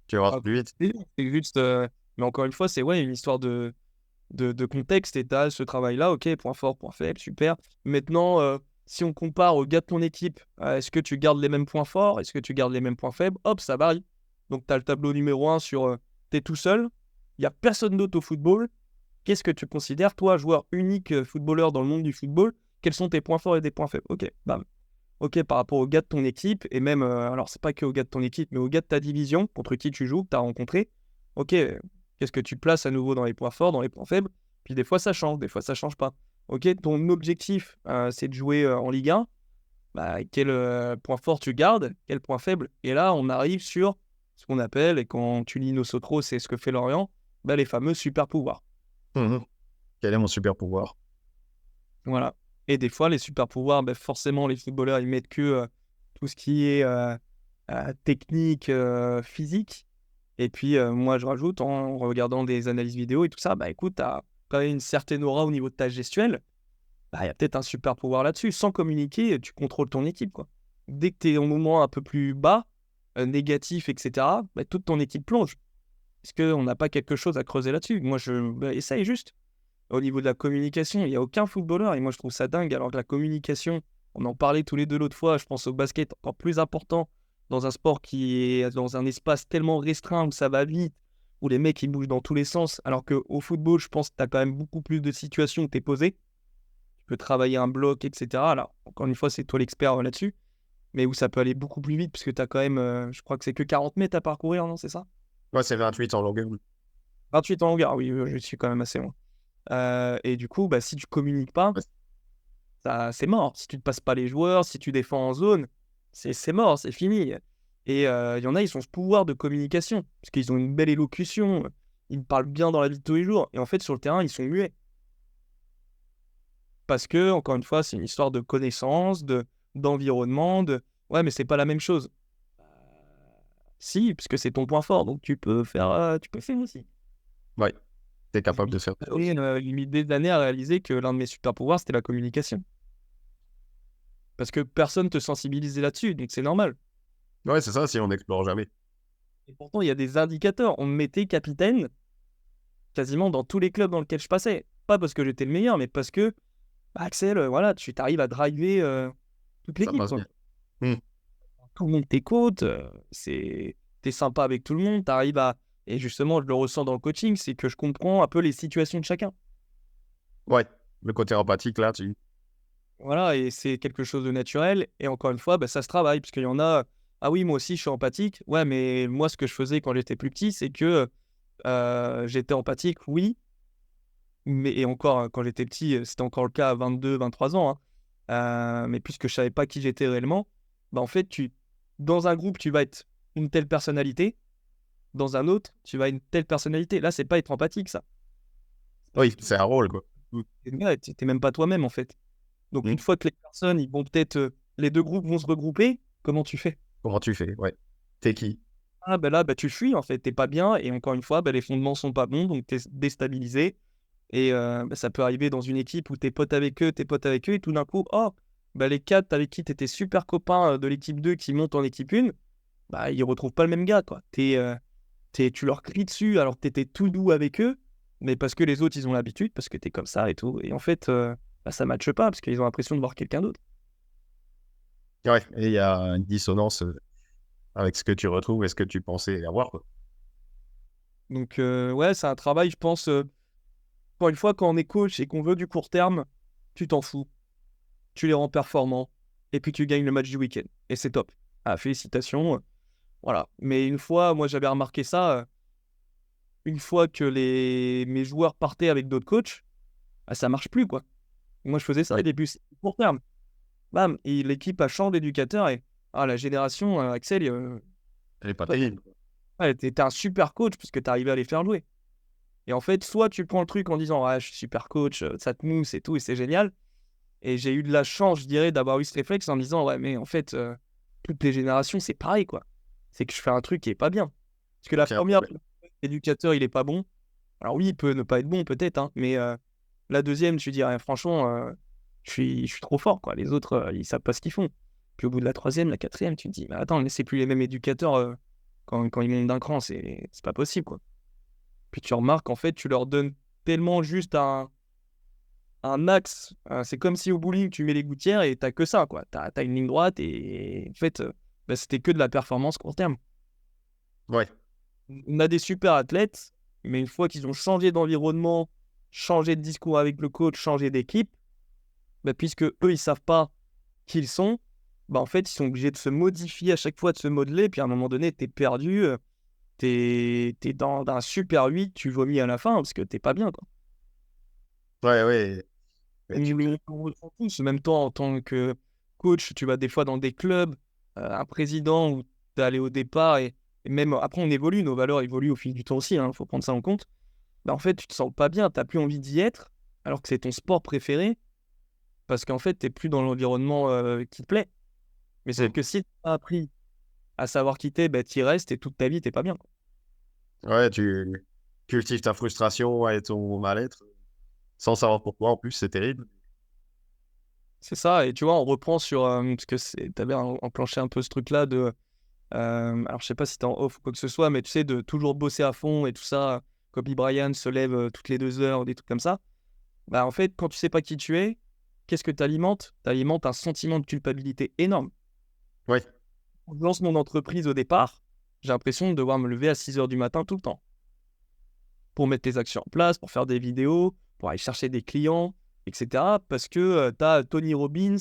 tu vas Ah, plus vite. c'est juste, mais encore une fois, c'est ouais, une histoire de contexte et tu as ce travail-là, ok, point fort, point faible, super. Maintenant, si on compare au gars de ton équipe, est-ce que tu gardes les mêmes points forts? Est-ce que tu gardes les mêmes points faibles? Hop, ça varie. Donc, tu as le tableau numéro 1 sur t'es tout seul, il n'y a personne d'autre au football. Qu'est-ce que tu considères, toi, joueur unique footballeur dans le monde du football? Quels sont tes points forts et des points faibles? Ok, bam. Ok, par rapport aux gars de ton équipe, et même, alors c'est pas que aux gars de ton équipe, mais aux gars de ta division, contre qui tu joues, que tu as rencontré. Ok, qu'est-ce que tu places à nouveau dans les points forts, dans les points faibles? Puis des fois ça change, des fois ça change pas. Ok, ton objectif, c'est de jouer en Ligue 1. Bah, quel point fort tu gardes, quel point faible? Et là, on arrive sur ce qu'on appelle, et quand tu lis Nosotros, c'est ce que fait Lorient, bah, les fameux super pouvoirs. Mhm. Quel est mon super pouvoir? Voilà. Et des fois, les super pouvoirs, bah, forcément, les footballeurs, ils mettent que tout ce qui est technique, physique. Et puis, moi, je rajoute, en regardant des analyses vidéo et tout ça, bah écoute, tu as quand même une certaine aura au niveau de ta gestuelle. Bah, il y a peut-être un super pouvoir là-dessus. Sans communiquer, tu contrôles ton équipe, quoi. Dès que tu es en moment un peu plus bas, négatif, etc., bah, toute ton équipe plonge. Est-ce qu'on n'a pas quelque chose à creuser là-dessus? Moi, essaye juste. Au niveau de la communication, il n'y a aucun footballeur, et moi je trouve ça dingue, alors que la communication, on en parlait tous les deux l'autre fois, je pense au basket, encore plus important dans un sport qui est dans un espace tellement restreint où ça va vite, où les mecs ils bougent dans tous les sens, alors qu'au football, je pense que tu as quand même beaucoup plus de situations où tu es posé, tu peux travailler un bloc, etc. Alors, encore une fois, c'est toi l'expert là-dessus, mais où ça peut aller beaucoup plus vite, parce que tu as quand même, je crois que c'est que 40 mètres à parcourir, non, c'est ça? Ouais, c'est 28 en longueur. 28 en longueur, oui, je suis quand même assez loin. Et du coup, bah, si tu communiques pas, Ouais. ça, c'est mort. Si tu ne passes pas les joueurs, si tu défends en zone, c'est mort, c'est fini. Et il y en a, ils ont ce pouvoir de communication, parce qu'ils ont une belle élocution, ils parlent bien dans la vie de tous les jours. Et en fait, sur le terrain, ils sont muets. Parce que, encore une fois, c'est une histoire de connaissance, d'environnement, de... Ouais, mais c'est pas la même chose. Si, parce que c'est ton point fort, donc tu peux faire aussi. Ouais, t'es capable de faire des choses. J'ai mis des années à réaliser que l'un de mes super pouvoirs, c'était la communication. Parce que personne te sensibilisait là-dessus, donc c'est normal. Ouais, c'est ça, si on n'explore jamais. Et pourtant, il y a des indicateurs. On me mettait capitaine quasiment dans tous les clubs dans lesquels je passais. Pas parce que j'étais le meilleur, mais parce que, bah, Axel, voilà, tu arrives à driver toute Ça l'équipe, passe quoi. bien. Hmm. Tout le monde t'écoute, t'es sympa avec tout le monde, t'arrives à... Et justement, je le ressens dans le coaching, c'est que je comprends un peu les situations de chacun. Ouais, le côté empathique, là, Voilà, et c'est quelque chose de naturel. Et encore une fois, bah, ça se travaille, parce qu'il y en a... Ah oui, moi aussi, je suis empathique. Ouais, mais moi, ce que je faisais quand j'étais plus petit, c'est que j'étais empathique, oui, mais et encore, quand j'étais petit, c'était encore le cas à 22, 23 ans, hein. Mais puisque je savais pas qui j'étais réellement, bah, en fait, dans un groupe, tu vas être une telle personnalité, dans un autre, tu vas être une telle personnalité. Là, c'est pas être empathique, ça. C'est pas oui, du tout. c'est un rôle, quoi. Hmm. Ouais, t'es même pas toi-même, en fait. Donc, Hmm. une fois que les personnes, ils vont peut-être, les deux groupes vont se regrouper, comment tu fais? Comment tu fais? Ouais. T'es qui? Ah, ben là, bah, tu fuis, en fait, t'es pas bien, et encore une fois, bah, les fondements sont pas bons, donc t'es déstabilisé. Et bah, ça peut arriver dans une équipe où t'es potes avec eux, et tout d'un coup, oh, bah, les 4 avec qui t'étais super copain de l'équipe 2 qui montent en équipe 1, bah, ils retrouvent pas le même gars, quoi. Tu leur cries dessus alors que t'étais tout doux avec eux, mais parce que les autres, ils ont l'habitude, parce que t'es comme ça et tout. Et en fait, bah, ça matche pas, parce qu'ils ont l'impression de voir quelqu'un d'autre. Ouais, et il y a une dissonance avec ce que tu retrouves et ce que tu pensais avoir, quoi. Donc, ouais, c'est un travail, je pense, encore une fois, quand on est coach et qu'on veut du court terme, tu t'en fous. Tu les rends performants, et puis tu gagnes le match du week-end. Et c'est top. Ah, félicitations. Voilà. Mais une fois, moi j'avais remarqué ça, une fois que mes joueurs partaient avec d'autres coachs, bah, ça marche plus, quoi. Moi je faisais ça au début, c'est court terme. Bam, et l'équipe a changé d'éducateur et la génération, Axel, Elle est pas toi, terrible. ouais, t'étais un super coach parce que t'arrivais à les faire jouer. Et en fait, soit tu prends le truc en disant je suis super coach, ça te mousse et tout, et c'est génial. Et j'ai eu de la chance, je dirais, d'avoir eu ce réflexe en me disant ouais, mais en fait, toutes les générations, c'est pareil, quoi. C'est que je fais un truc qui est pas bien. Parce que la Donc, il y a un première, problème. l'éducateur, il est pas bon. Alors oui, il peut ne pas être bon, peut-être, hein, mais la deuxième, tu dirais, franchement, je suis trop fort, quoi. Les autres, ils savent pas ce qu'ils font. Puis au bout de la troisième, la quatrième, tu te dis, mais attends, mais c'est plus les mêmes éducateurs quand ils montent d'un cran, c'est pas possible, quoi. Puis tu remarques, en fait, tu leur donnes tellement juste un axe. C'est comme si au bowling, tu mets les gouttières et t'as que ça, quoi. T'as une ligne droite et en fait, c'était que de la performance court terme. Ouais. On a des super athlètes, mais une fois qu'ils ont changé d'environnement, changé de discours avec le coach, changé d'équipe, puisque eux, ils savent pas qui ils sont, en fait, ils sont obligés de se modifier à chaque fois, de se modeler, puis à un moment donné, t'es perdu, t'es dans un super 8, tu vomis à la fin, parce que t'es pas bien, quoi. Ouais, ouais. Mais On le sent tous, même toi, en tant que coach, tu vas des fois dans des clubs, un président où t'es allé au départ, et même après, on évolue, nos valeurs évoluent au fil du temps aussi, il faut prendre ça en compte. En fait, tu te sens pas bien, t'as plus envie d'y être, alors que c'est ton sport préféré, parce qu'en fait, t'es plus dans l'environnement qui te plaît. Mais c'est Mm. que si t'as appris à savoir quitter, t'y restes et toute ta vie, t'es pas bien, quoi. Ouais, tu cultives ta frustration et ton mal-être sans savoir pourquoi. En plus, c'est terrible. C'est ça, et tu vois, on reprend sur... parce que t'avais enclenché un peu ce truc-là de... alors, je sais pas si t'es en off ou quoi que ce soit, mais tu sais, de toujours bosser à fond et tout ça. Kobe Bryant se lève toutes les 2 heures, ou des trucs comme ça. En fait, quand tu sais pas qui tu es, qu'est-ce que t'alimentes? T'alimentes un sentiment de culpabilité énorme. Ouais. Quand je lance mon entreprise au départ, j'ai l'impression de devoir me lever à 6 heures du matin tout le temps pour mettre les actions en place, pour faire des vidéos, pour aller chercher des clients, etc. Parce que tu as Tony Robbins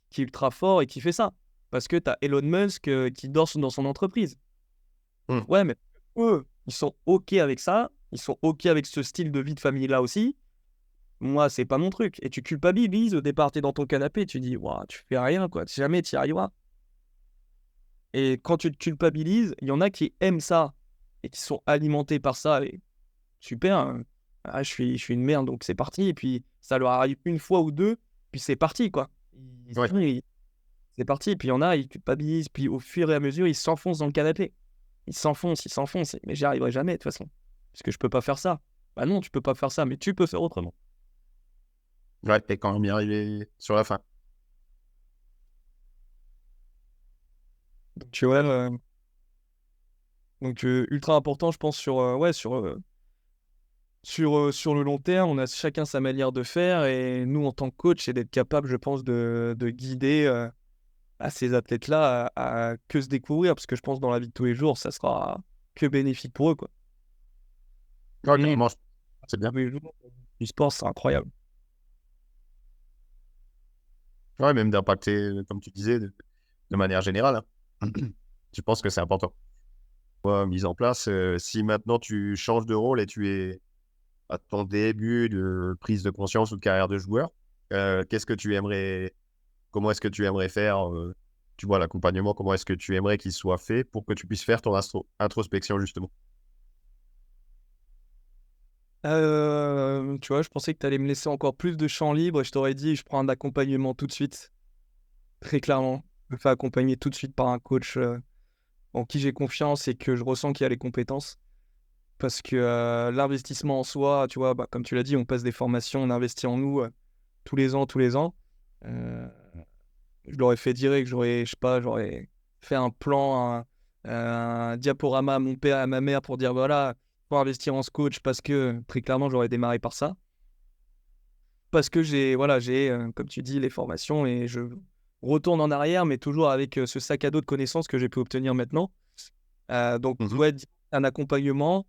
qui est ultra fort et qui fait ça. Parce que tu as Elon Musk qui dort dans son entreprise. Mm. Ouais, mais eux, ils sont OK avec ça. Ils sont OK avec ce style de vie de famille-là aussi. Moi, c'est pas mon truc. Et tu culpabilises au départ, t'es dans ton canapé, tu dis, ouah, tu fais rien, quoi. Jamais tu y arriveras. Et quand tu te culpabilises, il y en a qui aiment ça et qui sont alimentés par ça. Et super, hein. Je suis une merde, donc c'est parti. Et puis, ça leur arrive une fois ou deux, puis c'est parti, quoi. Ouais. C'est parti. Puis il y en a, ils culpabilisent, puis au fur et à mesure, ils s'enfoncent dans le canapé. Ils s'enfoncent. Mais j'y arriverai jamais, de toute façon. Parce que je peux pas faire ça. Bah non, tu peux pas faire ça, mais tu peux faire autrement. Ouais. Et quand même y arriver sur la fin. Donc, tu vois, ultra important, je pense, sur le long terme, on a chacun sa manière de faire et nous, en tant que coach, c'est d'être capable, je pense, de guider à ces athlètes-là à que se découvrir parce que je pense dans la vie de tous les jours, ça sera que bénéfique pour eux, quoi. Ouais, Mmh. carrément, c'est bien. Tous les jours, du sport, c'est incroyable. Ouais, même d'impacter, comme tu disais, de manière générale, hein. Je pense que c'est important. Mise en place, si maintenant tu changes de rôle et tu es à ton début de prise de conscience ou de carrière de joueur, qu'est-ce que tu aimerais, comment est-ce que tu aimerais faire, tu vois, l'accompagnement, comment est-ce que tu aimerais qu'il soit fait pour que tu puisses faire ton introspection, justement? Tu vois, je pensais que tu allais me laisser encore plus de champ libre et je t'aurais dit, je prends un accompagnement tout de suite, très clairement. Je me fais accompagner tout de suite par un coach en qui j'ai confiance et que je ressens qu'il a les compétences. Parce que l'investissement en soi, tu vois, comme tu l'as dit, on passe des formations, on investit en nous tous les ans, tous les ans. Euh, je l'aurais fait direct, je sais pas, j'aurais fait un plan, un diaporama à mon père et à ma mère pour dire voilà, faut investir en ce coach parce que très clairement, j'aurais démarré par ça. Parce que j'ai, comme tu dis, les formations et je retourne en arrière, mais toujours avec ce sac à dos de connaissances que j'ai pu obtenir maintenant. Donc, Mhm. ouais, un accompagnement.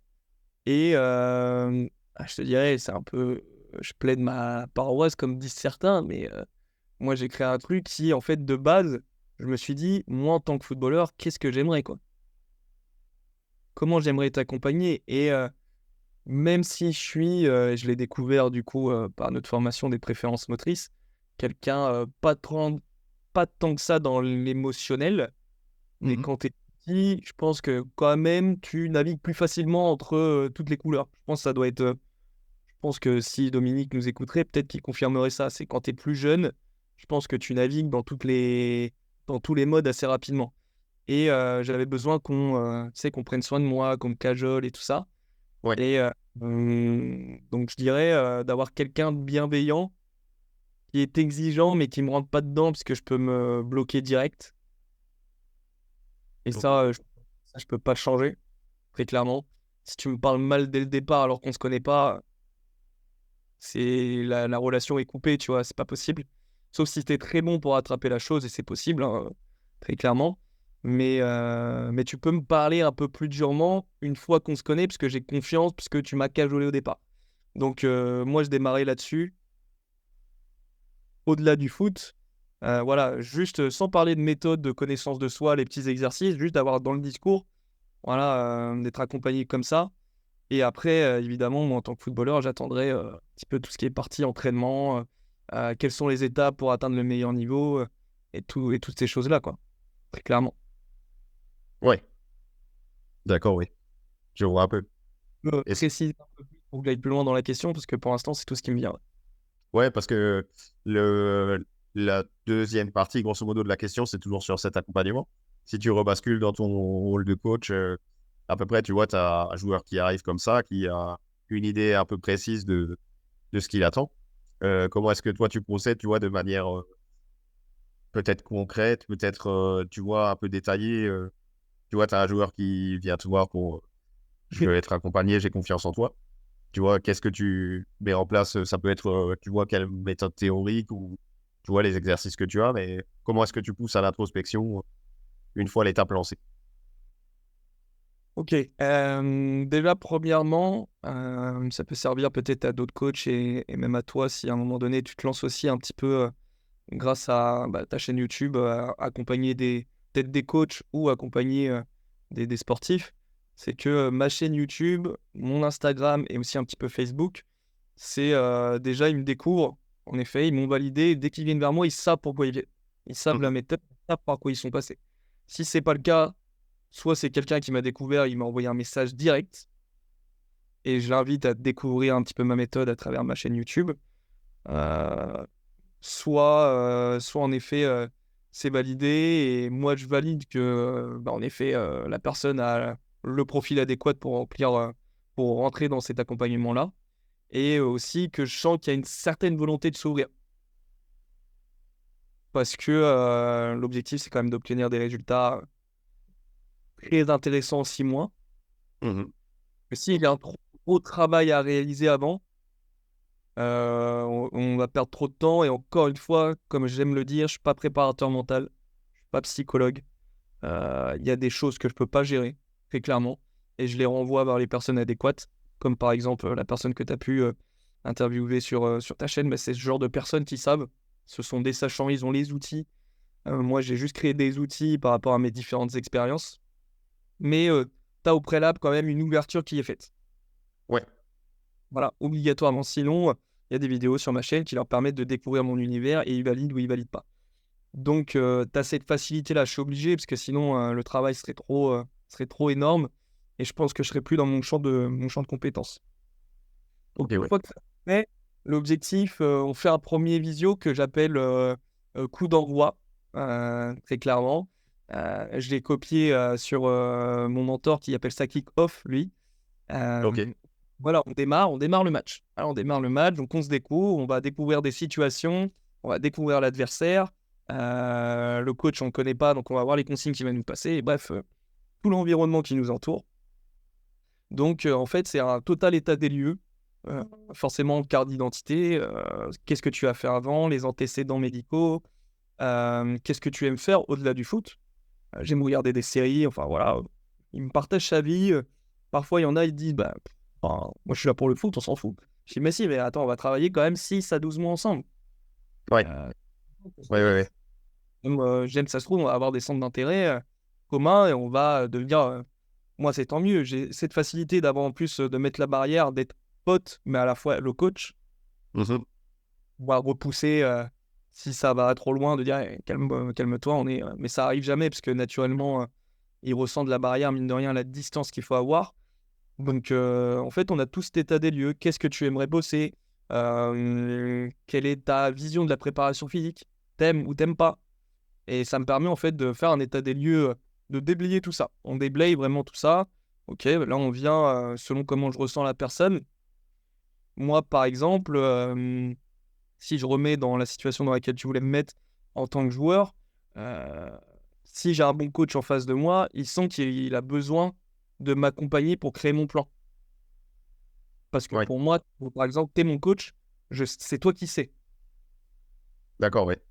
Et je te dirais, c'est un peu, je plaide ma paroisse comme disent certains, mais moi j'ai créé un truc qui, en fait, de base, je me suis dit, moi en tant que footballeur, qu'est-ce que j'aimerais, quoi? Comment j'aimerais t'accompagner? Et même si je l'ai découvert du coup par notre formation des préférences motrices, quelqu'un pas tant que ça dans l'émotionnel, mais Mhm. quand t'es petit, je pense que quand même tu navigues plus facilement entre toutes les couleurs. Je pense que ça doit être. Je pense que si Dominique nous écouterait, peut-être qu'il confirmerait ça. C'est quand tu es plus jeune, je pense que tu navigues dans tous les modes assez rapidement. Et j'avais besoin qu'on prenne soin de moi, qu'on me cajole et tout ça. Ouais. Et donc je dirais d'avoir quelqu'un de bienveillant qui est exigeant, mais qui me rentre pas dedans, parce que je peux me bloquer direct. Et Ok. ça, je peux pas le changer, très clairement. Si tu me parles mal dès le départ alors qu'on se connaît pas, la relation est coupée, tu vois, c'est pas possible. Sauf si t'es très bon pour attraper la chose, et c'est possible, hein, très clairement. Mais tu peux me parler un peu plus durement une fois qu'on se connaît, parce que j'ai confiance, parce que tu m'as cajolé au départ. Donc, moi, je démarrais là-dessus, au-delà du foot. Voilà, juste sans parler de méthode, de connaissance de soi, les petits exercices, juste d'avoir dans le discours, voilà, d'être accompagné comme ça. Et après, évidemment, moi, en tant que footballeur, j'attendrai un petit peu tout ce qui est partie entraînement, quelles sont les étapes pour atteindre le meilleur niveau, et toutes ces choses-là, quoi, très clairement. Ouais, d'accord, oui. Je vois un peu. Est-ce- Précise un peu plus pour que j'aille plus loin dans la question, parce que pour l'instant, c'est tout ce qui me vient. Ouais, parce que la deuxième partie, grosso modo, de la question, c'est toujours sur cet accompagnement. Si tu rebascules dans ton rôle de coach, à peu près, tu vois, tu as un joueur qui arrive comme ça, qui a une idée un peu précise de ce qu'il attend. Comment est-ce que toi, tu procèdes, tu vois, de manière peut-être concrète, peut-être, tu vois, un peu détaillée. Tu vois, tu as un joueur qui vient te voir pour je veux être accompagné, j'ai confiance en toi. Tu vois, qu'est-ce que tu mets en place? Ça peut être, tu vois, quelle méthode théorique ou tu vois les exercices que tu as, mais comment est-ce que tu pousses à l'introspection une fois l'étape lancée? Ok. Déjà, premièrement, ça peut servir peut-être à d'autres coachs, et même à toi si à un moment donné tu te lances aussi un petit peu, grâce à ta chaîne YouTube, accompagner peut-être des coachs ou accompagner des sportifs. C'est que ma chaîne YouTube, mon Instagram et aussi un petit peu Facebook, c'est déjà, ils me découvrent. En effet, ils m'ont validé. Dès qu'ils viennent vers moi, ils savent pourquoi ils viennent. Ils savent la Mhm. méthode, ils savent par quoi ils sont passés. Si c'est pas le cas, soit c'est quelqu'un qui m'a découvert, il m'a envoyé un message direct, et je l'invite à découvrir un petit peu ma méthode à travers ma chaîne YouTube. Euh, soit en effet, c'est validé, et moi je valide que, en effet, la personne a le profil adéquat pour pour rentrer dans cet accompagnement-là, et aussi que je sens qu'il y a une certaine volonté de s'ouvrir, parce que l'objectif c'est quand même d'obtenir des résultats très intéressants en 6 mois. Mhm. Mais s'il y a un trop gros travail à réaliser avant, on va perdre trop de temps, et encore une fois, comme j'aime le dire, je suis pas préparateur mental, je suis pas psychologue. Il y a des choses que je peux pas gérer, très clairement, et je les renvoie vers les personnes adéquates, comme par exemple la personne que tu as pu interviewer sur ta chaîne. C'est ce genre de personnes qui savent. Ce sont des sachants, ils ont les outils. Moi, j'ai juste créé des outils par rapport à mes différentes expériences. Mais tu as au préalable quand même une ouverture qui est faite. Ouais, Voilà, obligatoirement. Sinon, il y a des vidéos sur ma chaîne qui leur permettent de découvrir mon univers, et ils valident ou ils valident pas. Donc, tu as cette facilité-là. Je suis obligé, parce que sinon, le travail serait trop énorme, et je pense que je serais plus dans mon champ de compétences. Donc, ok, une ouais. fois que ça fait, l'objectif, on fait un premier visio que j'appelle coup d'envoi, très clairement. Je l'ai copié sur mon mentor, qui appelle ça kick-off, lui. Ok. Euh, voilà, on démarre le match. Alors, on démarre le match, donc on se découvre, on va découvrir des situations, on va découvrir l'adversaire. Le coach, on ne connaît pas, donc on va voir les consignes qu'il va nous passer. Et bref, tout l'environnement qui nous entoure. Donc, en fait, c'est un total état des lieux. Forcément, carte d'identité, qu'est-ce que tu as fait avant, les antécédents médicaux, qu'est-ce que tu aimes faire au-delà du foot. J'aime regarder des séries, enfin voilà. Il me partage sa vie. Parfois, il y en a, ils disent, moi je suis là pour le foot, on s'en fout. Je dis, mais si, mais attends, on va travailler quand même 6 à 12 mois ensemble. Ouais, Euh, ouais, ouais, ouais. J'aime, ça se trouve, on va avoir des centres d'intérêt communs, et on va devenir. Moi, c'est tant mieux. J'ai cette facilité d'avoir, en plus, de mettre la barrière, d'être pote, mais à la fois le coach, Mhm. voire repousser si ça va trop loin, de dire, calme-toi, on est. Mais ça arrive jamais, parce que naturellement, il ressent de la barrière, mine de rien, la distance qu'il faut avoir. Donc, en fait, on a tout cet état des lieux. Qu'est-ce que tu aimerais bosser? Quelle est ta vision de la préparation physique? T'aimes ou t'aimes pas? Et ça me permet, en fait, de faire un état des lieux, de déblayer tout ça. On déblaye vraiment tout ça. Ok, là, on vient selon comment je ressens la personne. Moi, par exemple, si je remets dans la situation dans laquelle tu voulais me mettre en tant que joueur, si j'ai un bon coach en face de moi, il sent qu'il a besoin de m'accompagner pour créer mon plan. Parce que Ouais, pour moi, par exemple, tu es mon coach, c'est toi qui sais. d'accord, ouais.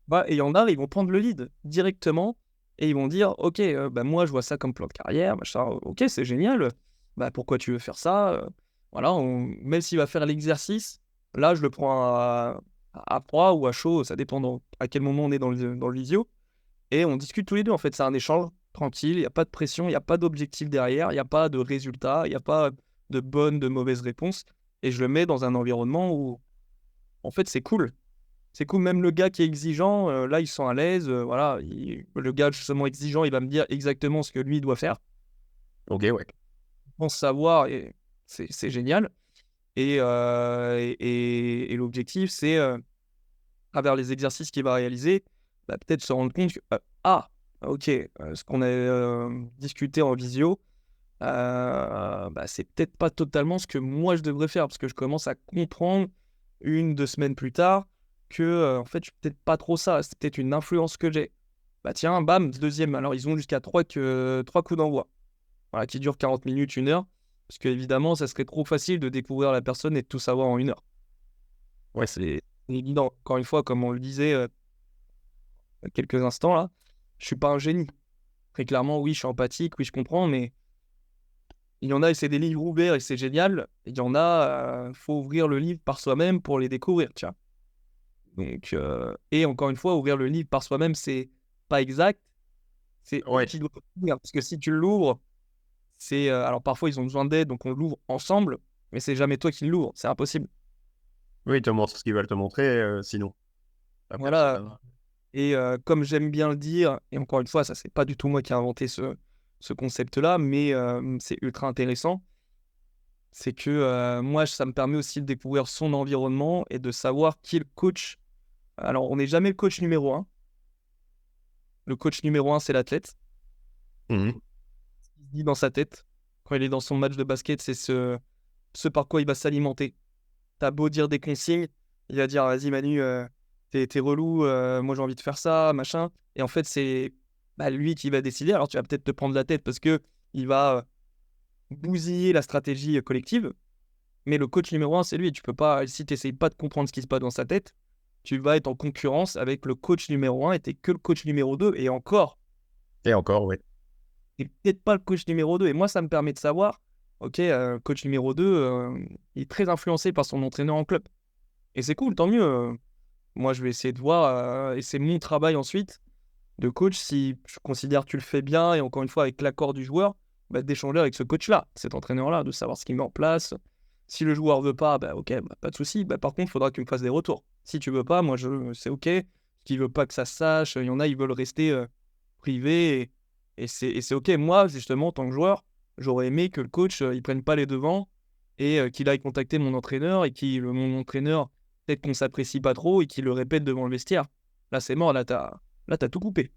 Bah, et il y en a, ils vont prendre le lead directement et ils vont dire: «OK, bah, moi, je vois ça comme plan de carrière, machin, OK, c'est génial, bah, pourquoi tu veux faire ça?» Voilà, même s'il va faire l'exercice, là, je le prends à froid ou à chaud, ça dépend à quel moment on est dans le visio et on discute tous les 2 en fait. C'est un échange tranquille, il y a pas de pression, il y a pas d'objectif derrière, il y a pas de résultat, il y a pas de bonnes, de mauvaises réponses et je le mets dans un environnement où, en fait, c'est cool. C'est cool, même le gars qui est exigeant, là, il se sent à l'aise, voilà, le gars justement exigeant, il va me dire exactement ce que lui doit faire. Ok, ouais. Je pense savoir et c'est génial et l'objectif, c'est, à travers les exercices qu'il va réaliser, bah, peut-être se rendre compte que, ah! OK, ce qu'on a, discuté en visio, bah, c'est peut-être pas totalement ce que moi je devrais faire. Parce que je commence à comprendre 1-2 semaines plus tard que, en fait, je suis peut-être pas trop ça, c'est peut-être une influence que j'ai. Bah, tiens, bam, deuxième. Alors ils ont jusqu'à 3 coups d'envoi, voilà, qui durent 40 minutes, 1 heure. Parce qu'évidemment, ça serait trop facile de découvrir la personne et de tout savoir en 1 heure. Ouais. C'est évident. Encore une fois, comme on le disait, il y a quelques instants là, je suis pas un génie. Très clairement, oui, je suis empathique, oui, je comprends, mais il y en a, c'est des livres ouverts et c'est génial. Il y en a, faut ouvrir le livre par soi-même pour les découvrir, tu vois? Donc et encore une fois, ouvrir le livre par soi-même, c'est pas exact. C'est eux Ouais. qui doivent l'ouvrir parce que si tu l'ouvres, c'est, alors parfois ils ont besoin d'aide, donc on l'ouvre ensemble, mais c'est jamais toi qui l'ouvres, c'est impossible. Oui, ils te montrent ce qu'ils veulent te montrer, sinon. Après, c'est Voilà pas. et comme j'aime bien le dire et encore une fois, ça, c'est pas du tout moi qui ai inventé ce concept-là, mais c'est ultra intéressant. C'est que, moi, ça me permet aussi de découvrir son environnement et de savoir qui est le coach. Alors, on n'est jamais le coach numéro un. Le coach numéro un, c'est l'athlète. Mhm. Il se dit dans sa tête, quand il est dans son match de basket, c'est ce par quoi il va s'alimenter. Tu beau dire des consignes, il va dire: «Vas-y Manu, tu relou, moi j'ai envie de faire ça, machin» et en fait, c'est, bah, lui qui va décider. Alors tu vas peut-être te prendre la tête parce qu'il va, bousiller la stratégie, collective. Mais le coach numéro un, c'est lui. Tu peux pas, si tu essayes pas de comprendre ce qui se passe dans sa tête, tu vas être en concurrence avec le coach numéro un et tu que le coach numéro 2 et encore, Et encore, ouais. tu peut-être pas le coach numéro 2 et moi, ça me permet de savoir, OK, coach numéro 2, il est très influencé par son entraîneur en club et c'est cool, tant mieux, moi, je vais essayer de voir, et c'est mon travail ensuite de coach si je considère que tu le fais bien et encore une fois avec l'accord du joueur, bah, d'échanger avec ce coach-là, cet entraîneur-là, de savoir ce qu'il met en place. Si le joueur veut pas, bah, OK, bah, pas de souci. Bah, par contre, il faudra que tu me fasses des retours. Si tu veux pas, moi c'est OK. Qui veut pas que ça se sache, il y en a, ils veulent rester, privés et c'est OK. Moi, justement, en tant que joueur, j'aurais aimé que le coach, il prenne pas les devants et qu'il aille contacter mon entraîneur et mon entraîneur, peut-être qu'on s'apprécie pas trop et qu'il le répète devant le vestiaire. Là, c'est mort, là, t'as tout coupé.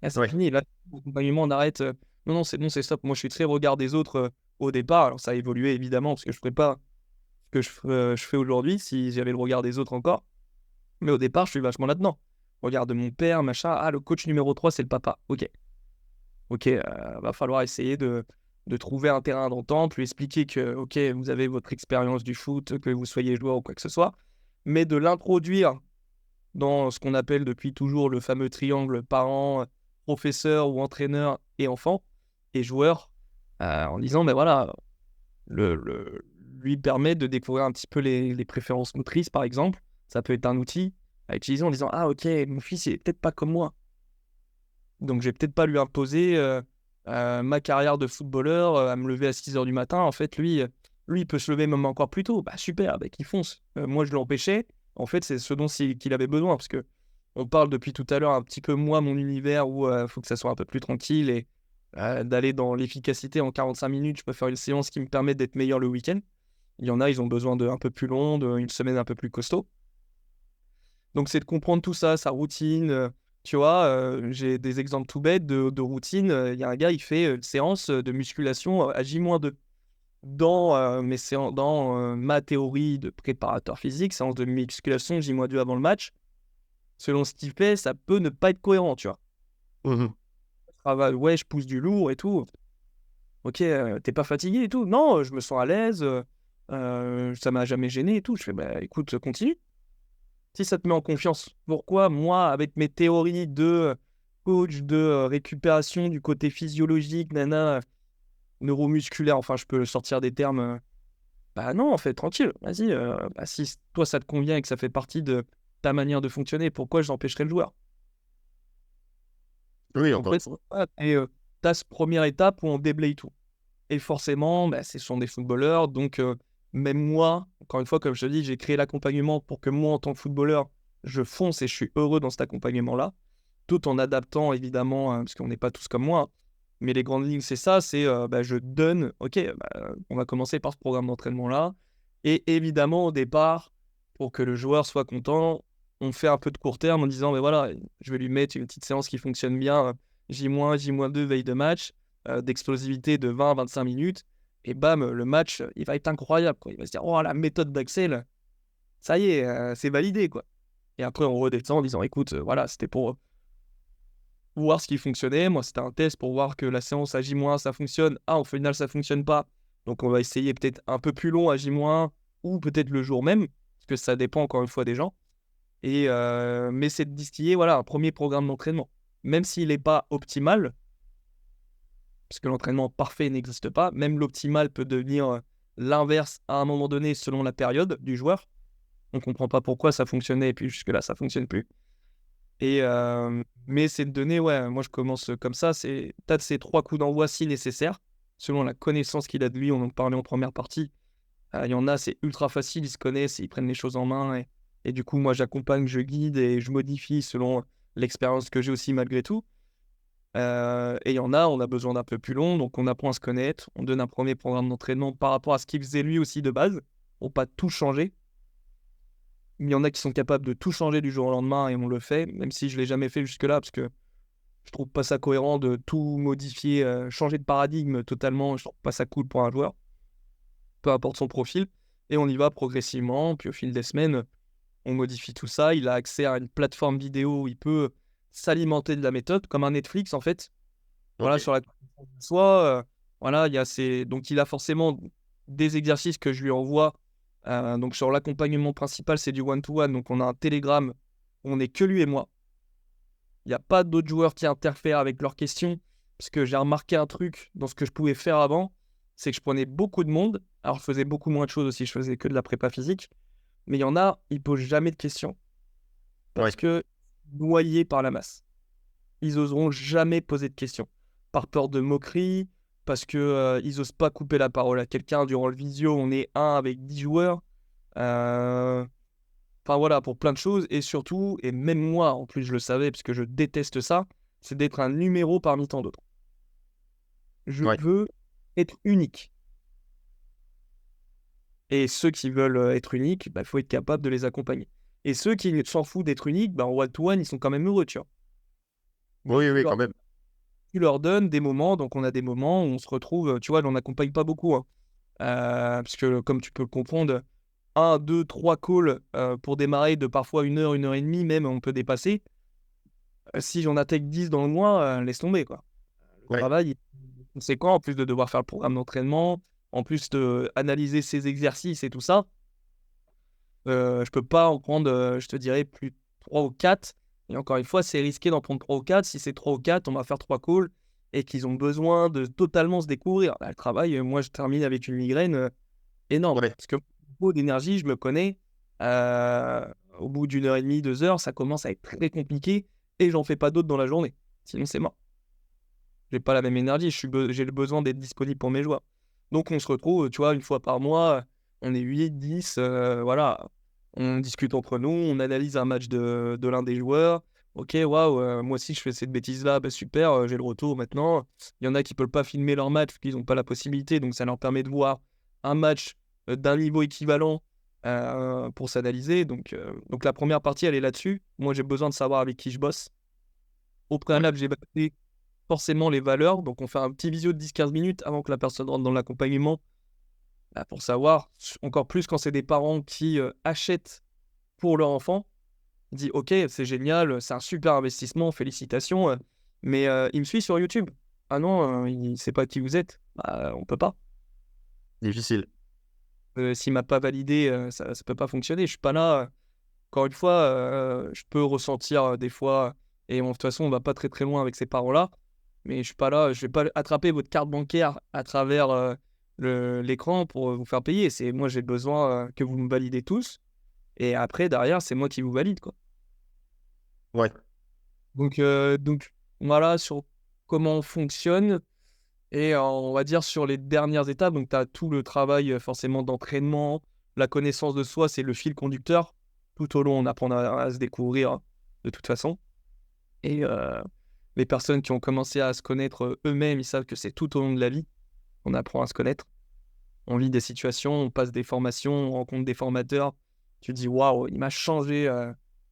Là, c'est Ouais. fini. Là, l'accompagnement, on arrête. Non, non, c'est bon, c'est stop. Moi, je suis très regard des autres au départ. Alors, ça a évolué évidemment, parce que je ne ferais pas ce que je fais aujourd'hui si j'avais le regard des autres encore. Mais au départ, je suis vachement là-dedans. Regard de mon père, machin. Ah, le coach numéro 3, c'est le papa. Ok. Ok, va falloir essayer de trouver un terrain d'entente, lui expliquer que, ok, vous avez votre expérience du foot, que vous soyez joueur ou quoi que ce soit, mais de l'introduire dans ce qu'on appelle depuis toujours le fameux triangle parent, professeur ou entraîneur et enfant et joueur, en disant, ben voilà, lui permet de découvrir un petit peu les préférences motrices, par exemple. Ça peut être un outil à utiliser en disant: «Ah OK, mon fils il est peut-être pas comme moi, donc je vais peut-être pas lui imposer, ma carrière de footballeur, à me lever à 6 heures du matin. En fait, lui, il peut se lever même encore plus tôt. Bah super, bah qu'il fonce. Moi, je l'empêchais. En fait, c'est ce dont qu'il avait besoin parce que on parle depuis tout à l'heure un petit peu moi, mon univers où, faut que ça soit un peu plus tranquille et d'aller dans l'efficacité en 45 minutes. Je peux faire une séance qui me permet d'être meilleur le week-end. Il y en a, ils ont besoin d'un peu plus long, d'une semaine un peu plus costaud. Donc c'est de comprendre tout ça, sa routine, tu vois? J'ai des exemples tout bêtes de routine, il y a un gars, il fait, une séance, de musculation, à J-2. dans ma théorie de préparateur physique, séance de musculation J-2 avant le match, selon ce qu'il fait, ça peut ne pas être cohérent, tu vois. Mhm. Ouais, je pousse du lourd et tout. Ok, t'es pas fatigué et tout? Non, je me sens à l'aise, ça m'a jamais gêné et tout. Je fais, bah écoute, continue. Si ça te met en confiance, pourquoi moi, avec mes théories de coach, de récupération du côté physiologique, nana, neuromusculaire, enfin, je peux sortir des termes. Bah non, en fait, tranquille, vas-y. Bah, si toi, ça te convient et que ça fait partie de ta manière de fonctionner, pourquoi j'empêcherais le joueur? Oui, En encore une fait, fois. t'as cette première étape où on déblaye tout. Et forcément, bah, ce sont des footballeurs. Donc, même moi, encore une fois, comme je te dis, j'ai créé l'accompagnement pour que moi, en tant que footballeur, je fonce et je suis heureux dans cet accompagnement-là, tout en adaptant, évidemment, parce qu'on n'est pas tous comme moi. Mais les grandes lignes, c'est ça, c'est bah, je donne, ok, bah, on va commencer par ce programme d'entraînement-là. Et évidemment, au départ, pour que le joueur soit content, on fait un peu de court terme en disant, mais voilà, je vais lui mettre une petite séance qui fonctionne bien, J-, J-2, veille de match, d'explosivité de 20-25 minutes. Et bam, le match, il va être incroyable, quoi. Il va se dire, oh, la méthode d'Axel, ça y est, c'est validé, quoi. Et après, on redescend en disant, écoute, voilà, c'était pour voir ce qui fonctionnait. Moi, c'était un test pour voir que la séance à J-, ça fonctionne. Ah, au final, ça fonctionne pas. Donc, on va essayer peut-être un peu plus long à J-, ou peut-être le jour même, parce que ça dépend encore une fois des gens. Mais c'est de distiller, voilà, un premier programme d'entraînement. Même s'il n'est pas optimal, parce que l'entraînement parfait n'existe pas, même l'optimal peut devenir l'inverse à un moment donné selon la période du joueur. On ne comprend pas pourquoi ça fonctionnait et puis jusque-là, ça ne fonctionne plus. Mais c'est de donner, ouais, moi je commence comme ça, c'est peut-être ces 3 coups d'envoi si nécessaire, selon la connaissance qu'il a de lui, on en parlait en première partie. Il y en a, c'est ultra facile, ils se connaissent, ils prennent les choses en main, et du coup, moi j'accompagne, je guide et je modifie selon l'expérience que j'ai aussi malgré tout. Et il y en a, on a besoin d'un peu plus long, donc on apprend à se connaître, on donne un premier programme d'entraînement par rapport à ce qu'il faisait lui aussi de base, pour pas tout changer. Il y en a qui sont capables de tout changer du jour au lendemain et on le fait, même si je ne l'ai jamais fait jusque-là, parce que je trouve pas ça cohérent de tout modifier, changer de paradigme totalement, je trouve pas ça cool pour un joueur, peu importe son profil. Et on y va progressivement, puis au fil des semaines, on modifie tout ça. Il a accès à une plateforme vidéo où il peut s'alimenter de la méthode, comme un Netflix en fait. Voilà, Ok. sur la connaissance de soi, voilà, il y a donc il a forcément des exercices que je lui envoie. Donc sur l'accompagnement principal, c'est du one-to-one. Donc on a un Telegram, on n'est que lui et moi. Il n'y a pas d'autres joueurs qui interfèrent avec leurs questions. Parce que j'ai remarqué un truc dans ce que je pouvais faire avant, c'est que je prenais beaucoup de monde. Alors je faisais beaucoup moins de choses aussi, je faisais que de la prépa physique. Mais il y en a, ils posent jamais de questions. Parce Ouais. que noyés par la masse. Ils oseront jamais poser de questions. Par peur de moquerie, parce que ils osent pas couper la parole à quelqu'un durant le visio. On est un avec 10 joueurs. Euh, Enfin voilà, pour plein de choses. Et surtout, et même moi, en plus, je le savais, parce que je déteste ça, c'est d'être un numéro parmi tant d'autres. Je Ouais. veux être unique. Et ceux qui veulent être uniques, bah, faut être capable de les accompagner. Et ceux qui s'en foutent d'être uniques, bah, en one-to-one, ils sont quand même heureux, tu vois. Oui, Tu oui, quand leur, même. tu leur donnes des moments, donc on a des moments où on se retrouve, tu vois, on n'accompagne pas beaucoup, hein. Parce que comme tu peux le comprendre, un, deux, trois calls pour démarrer de parfois 1 heure et demie, même on peut dépasser. Si j'en attaque 10 dans le mois, laisse tomber, quoi. Le Ouais. travail est conséquent, en plus de devoir faire le programme d'entraînement, en plus de analyser ses exercices et tout ça. Je peux pas en prendre, je te dirais, plus 3 ou 4. Et encore une fois, c'est risqué d'en prendre 3 ou 4. Si c'est 3 ou 4, on va faire 3 calls et qu'ils ont besoin de totalement se découvrir. Là, le travail, moi, je termine avec une migraine énorme. Ouais. Parce que beaucoup d'énergie, je me connais. Au bout d'1 heure et demie, 2 heures, ça commence à être très compliqué et j'en fais pas d'autres dans la journée. Sinon, c'est mort. J'ai pas la même énergie. J'ai le besoin d'être disponible pour mes joueurs. Donc, on se retrouve, tu vois, une fois par mois. On est 8, 10, voilà. On discute entre nous, on analyse un match de l'un des joueurs. Ok, waouh, moi aussi je fais cette bêtise-là, bah, super, j'ai le retour maintenant. Il y en a qui ne peuvent pas filmer leur match, parce qu'ils n'ont pas la possibilité, donc ça leur permet de voir un match d'un niveau équivalent pour s'analyser. Donc la première partie, elle est là-dessus. Moi, j'ai besoin de savoir avec qui je bosse. Au Ouais. préalable, j'ai basé forcément les valeurs, donc on fait un petit visio de 10-15 minutes avant que la personne rentre dans l'accompagnement bah, pour savoir, encore plus quand c'est des parents qui achètent pour leur enfant, dit ok, c'est génial, c'est un super investissement, félicitations, mais il me suit sur YouTube. Ah non, il ne sait pas qui vous êtes, bah, on peut pas. Difficile. S'il m'a pas validé, ça ne peut pas fonctionner. Je suis pas là. Encore une fois, je peux ressentir des fois, et de toute façon, on va pas très très loin avec ces parents-là, mais je suis pas là, je vais pas attraper votre carte bancaire à travers l'écran pour vous faire payer. Moi, j'ai besoin que vous me validez tous, et après, derrière, c'est moi qui vous valide, quoi. Ouais. Donc voilà sur comment on fonctionne. Et on va dire sur les dernières étapes, donc tu as tout le travail forcément d'entraînement, la connaissance de soi, c'est le fil conducteur. Tout au long, on apprend à se découvrir de toute façon. Et les personnes qui ont commencé à se connaître eux-mêmes, ils savent que c'est tout au long de la vie qu'on apprend à se connaître. On vit des situations, on passe des formations, on rencontre des formateurs. Tu te dis, waouh, il m'a changé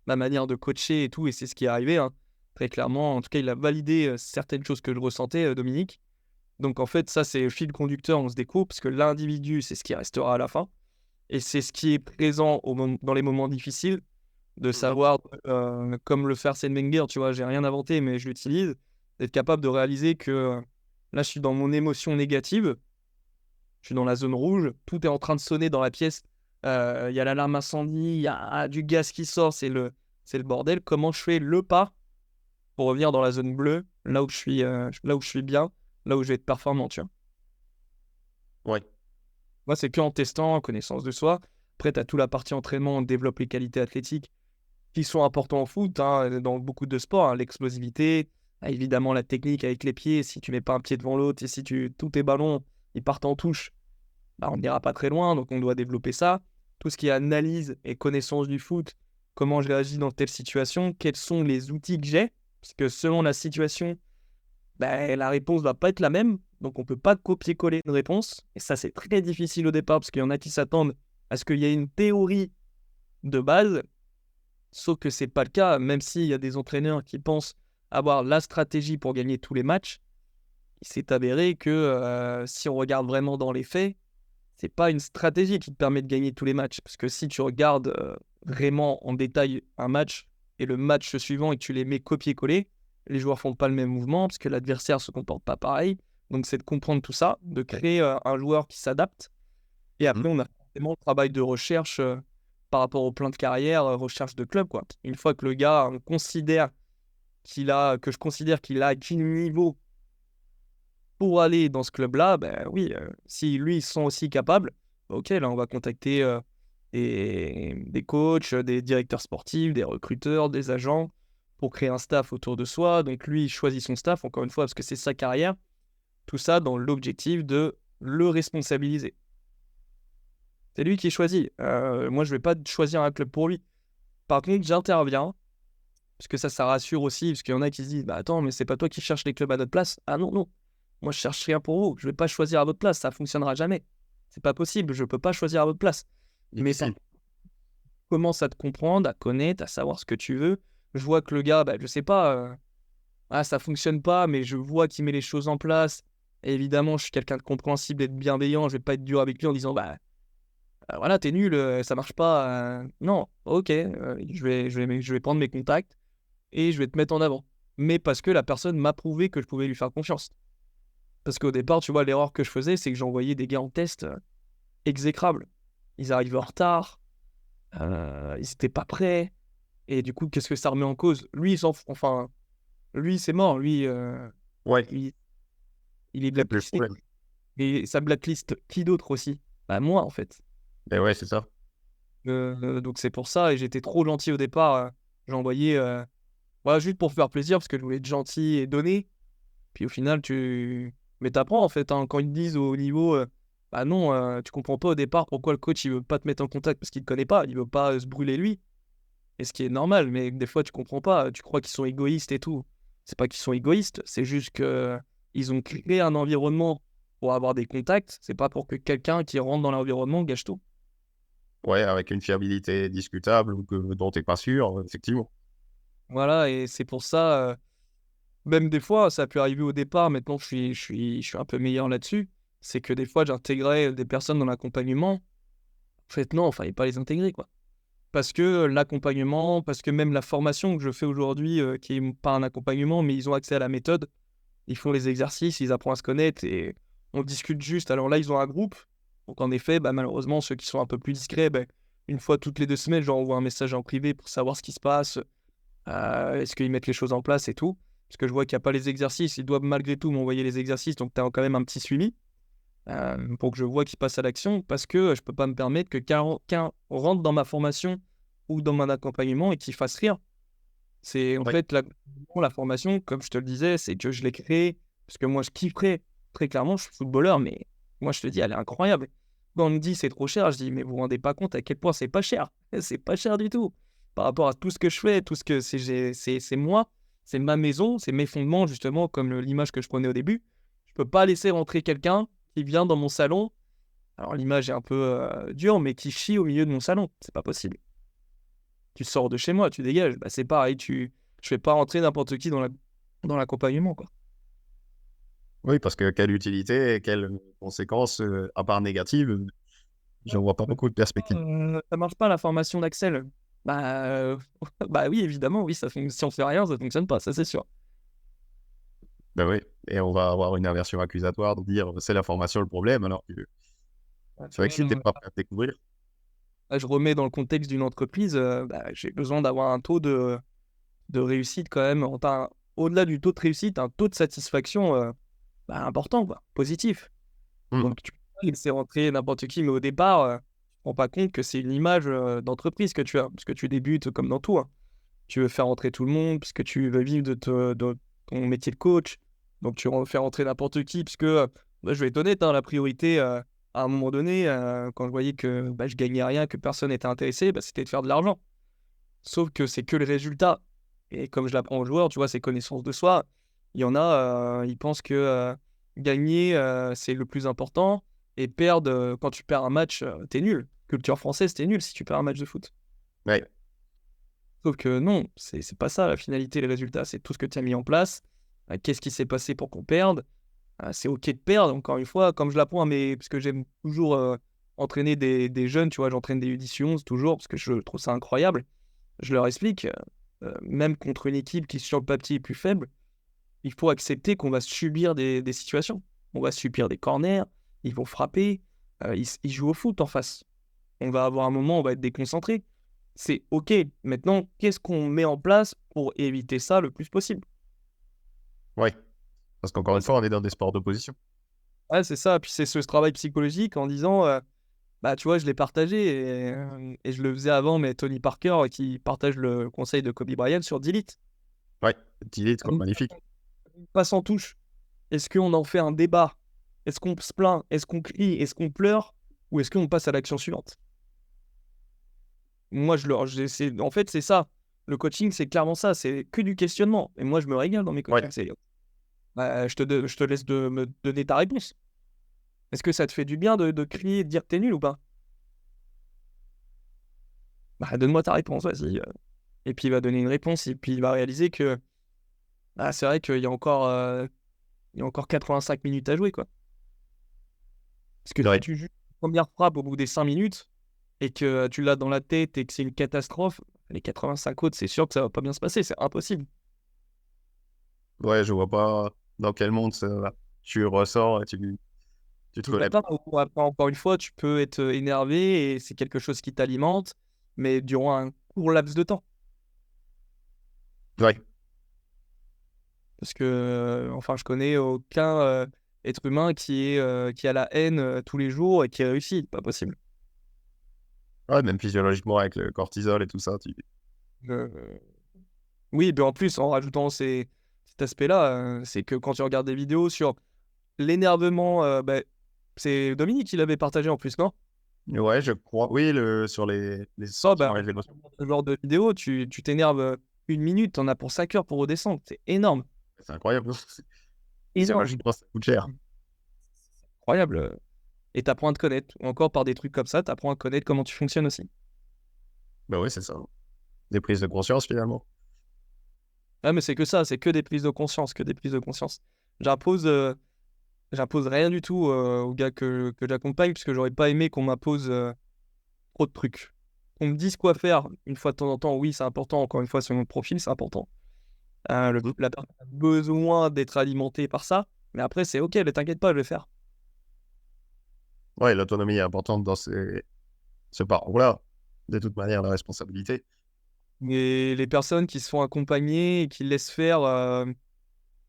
ma manière de coacher et tout, et c'est ce qui est arrivé, hein. Très clairement, en tout cas, il a validé certaines choses que je ressentais, Dominique. Donc en fait, ça, c'est le fil conducteur, on se découpe, parce que l'individu, c'est ce qui restera à la fin. Et c'est ce qui est présent dans les moments difficiles, de savoir, comme le fait Arsène Wenger, tu vois, j'ai rien inventé, mais je l'utilise, d'être capable de réaliser que là, je suis dans mon émotion négative, je suis dans la zone rouge, tout est en train de sonner dans la pièce, il y a l'alarme incendie, il y a du gaz qui sort, c'est le bordel. Comment je fais le pas pour revenir dans la zone bleue, là où je suis bien, là où je vais être performant, tu vois. Ouais. Moi, c'est qu'en testant, en connaissance de soi. Après, tu as toute la partie entraînement, on développe les qualités athlétiques qui sont importantes au foot, hein, dans beaucoup de sports, hein, l'explosivité, évidemment la technique avec les pieds. Si tu mets pas un pied devant l'autre et si tous tes ballons ils partent en touche, bah, on n'ira pas très loin. Donc, on doit développer ça. Tout ce qui est analyse et connaissance du foot, comment je réagis dans telle situation, quels sont les outils que j'ai, parce que selon la situation, bah, la réponse va pas être la même. Donc, on peut pas copier-coller une réponse. Et ça, c'est très difficile au départ parce qu'il y en a qui s'attendent à ce qu'il y ait une théorie de base. Sauf que c'est pas le cas. Même s'il y a des entraîneurs qui pensent avoir la stratégie pour gagner tous les matchs, il s'est avéré que si on regarde vraiment dans les faits, c'est pas une stratégie qui te permet de gagner tous les matchs. Parce que si tu regardes vraiment en détail un match et le match suivant et que tu les mets copier-coller, les joueurs font pas le même mouvement parce que l'adversaire se comporte pas pareil. Donc c'est de comprendre tout ça, de créer un joueur qui s'adapte. Et après, on a forcément le travail de recherche par rapport au plan de carrière, recherche de club, quoi. Une fois que le gars que je considère qu'il a acquis le niveau pour aller dans ce club-là, ben oui, si lui, ils sont aussi capables, ok, là, on va contacter des coachs, des directeurs sportifs, des recruteurs, des agents pour créer un staff autour de soi. Donc lui, il choisit son staff, encore une fois, parce que c'est sa carrière. Tout ça dans l'objectif de le responsabiliser. C'est lui qui choisit. Moi, je ne vais pas choisir un club pour lui. Par contre, j'interviens, parce que ça rassure aussi, parce qu'il y en a qui se disent, bah attends, mais c'est pas toi qui cherches les clubs à notre place. Ah non, non. Moi, je cherche rien pour vous. Je vais pas choisir à votre place. Ça fonctionnera jamais. C'est pas possible. Je peux pas choisir à votre place. Mais ça commence à te comprendre, à connaître, à savoir ce que tu veux. Je vois que le gars, bah, je sais pas, ça fonctionne pas, mais je vois qu'il met les choses en place. Et évidemment, je suis quelqu'un de compréhensible et de bienveillant. Je vais pas être dur avec lui en disant, bah voilà, t'es nul, ça marche pas. Non, ok, je vais prendre mes contacts et je vais te mettre en avant. Mais parce que la personne m'a prouvé que je pouvais lui faire confiance. Parce qu'au départ, tu vois, l'erreur que je faisais, c'est que j'envoyais des gars en test exécrables. Ils arrivaient en retard, ils étaient pas prêts. Et du coup, qu'est-ce que ça remet en cause? Lui, enfin, lui, c'est mort. Lui, Ouais. il est C'est plus le blacklisté. problème. Et ça blacklist qui d'autre aussi? Bah moi, en fait. Ben ouais, c'est ça. Donc c'est pour ça, et j'étais trop gentil au départ. J'ai envoyé, voilà, juste pour faire plaisir, parce que je voulais être gentil et donner. Puis au final, mais t'apprends en fait, hein, quand ils te disent au niveau, bah non, tu comprends pas au départ pourquoi le coach il veut pas te mettre en contact parce qu'il te connaît pas, il veut pas se brûler lui. Et ce qui est normal, mais des fois tu comprends pas, tu crois qu'ils sont égoïstes et tout. C'est pas qu'ils sont égoïstes, c'est juste que ils ont créé un environnement pour avoir des contacts. C'est pas pour que quelqu'un qui rentre dans l'environnement gâche tout. Ouais, avec une fiabilité discutable ou dont t'es pas sûr, effectivement. Voilà, et c'est pour ça, même des fois, ça a pu arriver au départ, maintenant je suis un peu meilleur là-dessus. c'est que des fois, j'intégrais des personnes dans l'accompagnement. En fait, non, il fallait pas les intégrer, quoi. Parce que l'accompagnement, parce que même la formation que je fais aujourd'hui, qui est pas un accompagnement, mais ils ont accès à la méthode, ils font les exercices, ils apprennent à se connaître et on discute juste. Alors là, ils ont un groupe. Donc en effet, malheureusement, ceux qui sont un peu plus discrets, une fois toutes les 2 semaines, je leur envoie un message en privé pour savoir ce qui se passe, est-ce qu'ils mettent les choses en place et tout. Parce que je vois qu'il n'y a pas les exercices, ils doivent malgré tout m'envoyer les exercices, donc tu as quand même un petit suivi pour que je vois qu'ils passent à l'action, parce que je peux pas me permettre que qu'un rentre dans ma formation ou dans mon accompagnement et qu'il fasse rien. C'est en Oui, fait la formation, comme je te le disais, c'est que je l'ai créée parce que moi je kifferais très clairement, je suis footballeur, mais moi je te dis, elle est incroyable. Quand on me dit c'est trop cher, je dis mais vous vous rendez pas compte à quel point c'est pas cher. C'est pas cher du tout par rapport à tout ce que je fais, tout ce que c'est moi, c'est ma maison, c'est mes fondements justement, comme l'image que je prenais au début. Je peux pas laisser rentrer quelqu'un qui vient dans mon salon. Alors l'image est un peu dure, mais qui chie au milieu de mon salon, c'est pas possible. Tu sors de chez moi, tu dégages. C'est pareil, je fais pas rentrer n'importe qui dans l'accompagnement, quoi. oui, parce que quelle utilité et quelles conséquences, à part négatives, je vois pas beaucoup de perspectives. Ça marche pas la formation d'Axel. Bah, bah oui, évidemment, oui, si on fait rien, ça fonctionne pas, ça c'est sûr. Ben oui, et on va avoir une inversion accusatoire de dire c'est la formation le problème, alors que c'est Tu vrai que vois, si t'es pas prêt à découvrir, là, je remets dans le contexte d'une entreprise, j'ai besoin d'avoir un taux de réussite quand même, enfin, au-delà du taux de réussite, un taux de satisfaction important, quoi, positif. hmm, Donc, tu peux pas laisser rentrer n'importe qui, mais au départ, tu te rends pas compte que c'est une image d'entreprise que tu as, parce que tu débutes comme dans tout, hein. Tu veux faire rentrer tout le monde, puisque tu veux vivre de ton métier de coach. Donc, tu fais rentrer n'importe qui, puisque, je vais être honnête, hein, la priorité, à un moment donné, quand je voyais que je gagnais rien, que personne n'était intéressé, c'était de faire de l'argent. Sauf que c'est que le résultat. Et comme je l'apprends aux joueurs, tu vois, c'est connaissance de soi. Il y en a, ils pensent que gagner, c'est le plus important. Et perdre, quand tu perds un match, t'es nul. Culture française, t'es nul si tu perds un match de foot. ouais, Sauf que non, c'est pas ça la finalité, les résultats. C'est tout ce que tu as mis en place. Qu'est-ce qui s'est passé pour qu'on perde? C'est OK de perdre, encore une fois, comme je l'apprends à parce que j'aime toujours entraîner des jeunes, tu vois, j'entraîne des U10-11 toujours, parce que je trouve ça incroyable. Je leur explique, même contre une équipe qui sur le papier est plus faible, il faut accepter qu'on va subir des situations. On va subir des corners, ils vont frapper, ils jouent au foot en face. On va avoir un moment, on va être déconcentré. C'est OK. Maintenant, qu'est-ce qu'on met en place pour éviter ça le plus possible? ouais. Parce qu'encore Ouais, une fois, on est dans des sports d'opposition. ouais, c'est ça. Puis c'est ce travail psychologique en disant, tu vois, je l'ai partagé et je le faisais avant, mais Tony Parker qui partage le conseil de Kobe Bryant sur Delete. Ouais, delete, quoi, magnifique. Passe en touche. Est-ce qu'on en fait un débat? Est-ce qu'on se plaint? Est-ce qu'on crie? Est-ce qu'on pleure? Ou est-ce qu'on passe à l'action suivante? Moi, en fait, c'est ça. Le coaching, c'est clairement ça. C'est que du questionnement. Et moi, je me régale dans mes Ouais, coachings. Je te laisse me donner ta réponse. Est-ce que ça te fait du bien de crier et de dire que t'es nul ou pas? Donne-moi ta réponse, vas-y. Et puis, il va donner une réponse. Et puis, il va réaliser que c'est vrai qu'il y a encore 85 minutes à jouer, quoi. Parce que si ouais, tu joues une première frappe au bout des 5 minutes et que tu l'as dans la tête et que c'est une catastrophe, les 85 autres, c'est sûr que ça va pas bien se passer, c'est impossible. ouais, je vois pas dans quel monde tu ressors et tu te Tu vas relèves. pas, ou après, encore une fois, tu peux être énervé et c'est quelque chose qui t'alimente, mais durant un court laps de temps. Ouais, Parce que, enfin, je connais aucun être humain qui a la haine tous les jours et qui réussit. Pas possible. ouais, même physiologiquement avec le cortisol et tout ça, Euh, oui, mais en plus, en rajoutant cet aspect-là, c'est que quand tu regardes des vidéos sur l'énervement, c'est Dominique qui l'avait partagé en plus, non? ouais, je crois. Oui, sur les Oh, sentiments et les émotions. ce genre de vidéo, tu t'énerves 1 minute, t'en as pour 5 heures pour redescendre. C'est énorme. C'est incroyable. Énorme. Physiologiquement, ça coûte cher. Incroyable. Et t'apprends à te connaître. Ou encore par des trucs comme ça, t'apprends à connaître comment tu fonctionnes aussi. Bah oui, c'est ça. Des prises de conscience, finalement. Ah, mais c'est que ça, c'est que des prises de conscience, que des prises de conscience. J'impose J'impose rien du tout aux gars que j'accompagne, parce que j'aurais pas aimé qu'on m'impose trop de trucs. On me dise quoi faire une fois de temps en temps, oui, c'est important. Encore une fois, sur mon profil, c'est important. Mhm. La personne a besoin d'être alimentée par ça, mais après, c'est ok, ne t'inquiète pas, je vais le faire. Ouais, l'autonomie est importante dans ce parcours-là. De toute manière, la responsabilité. Mais les personnes qui se font accompagner et qui laissent faire,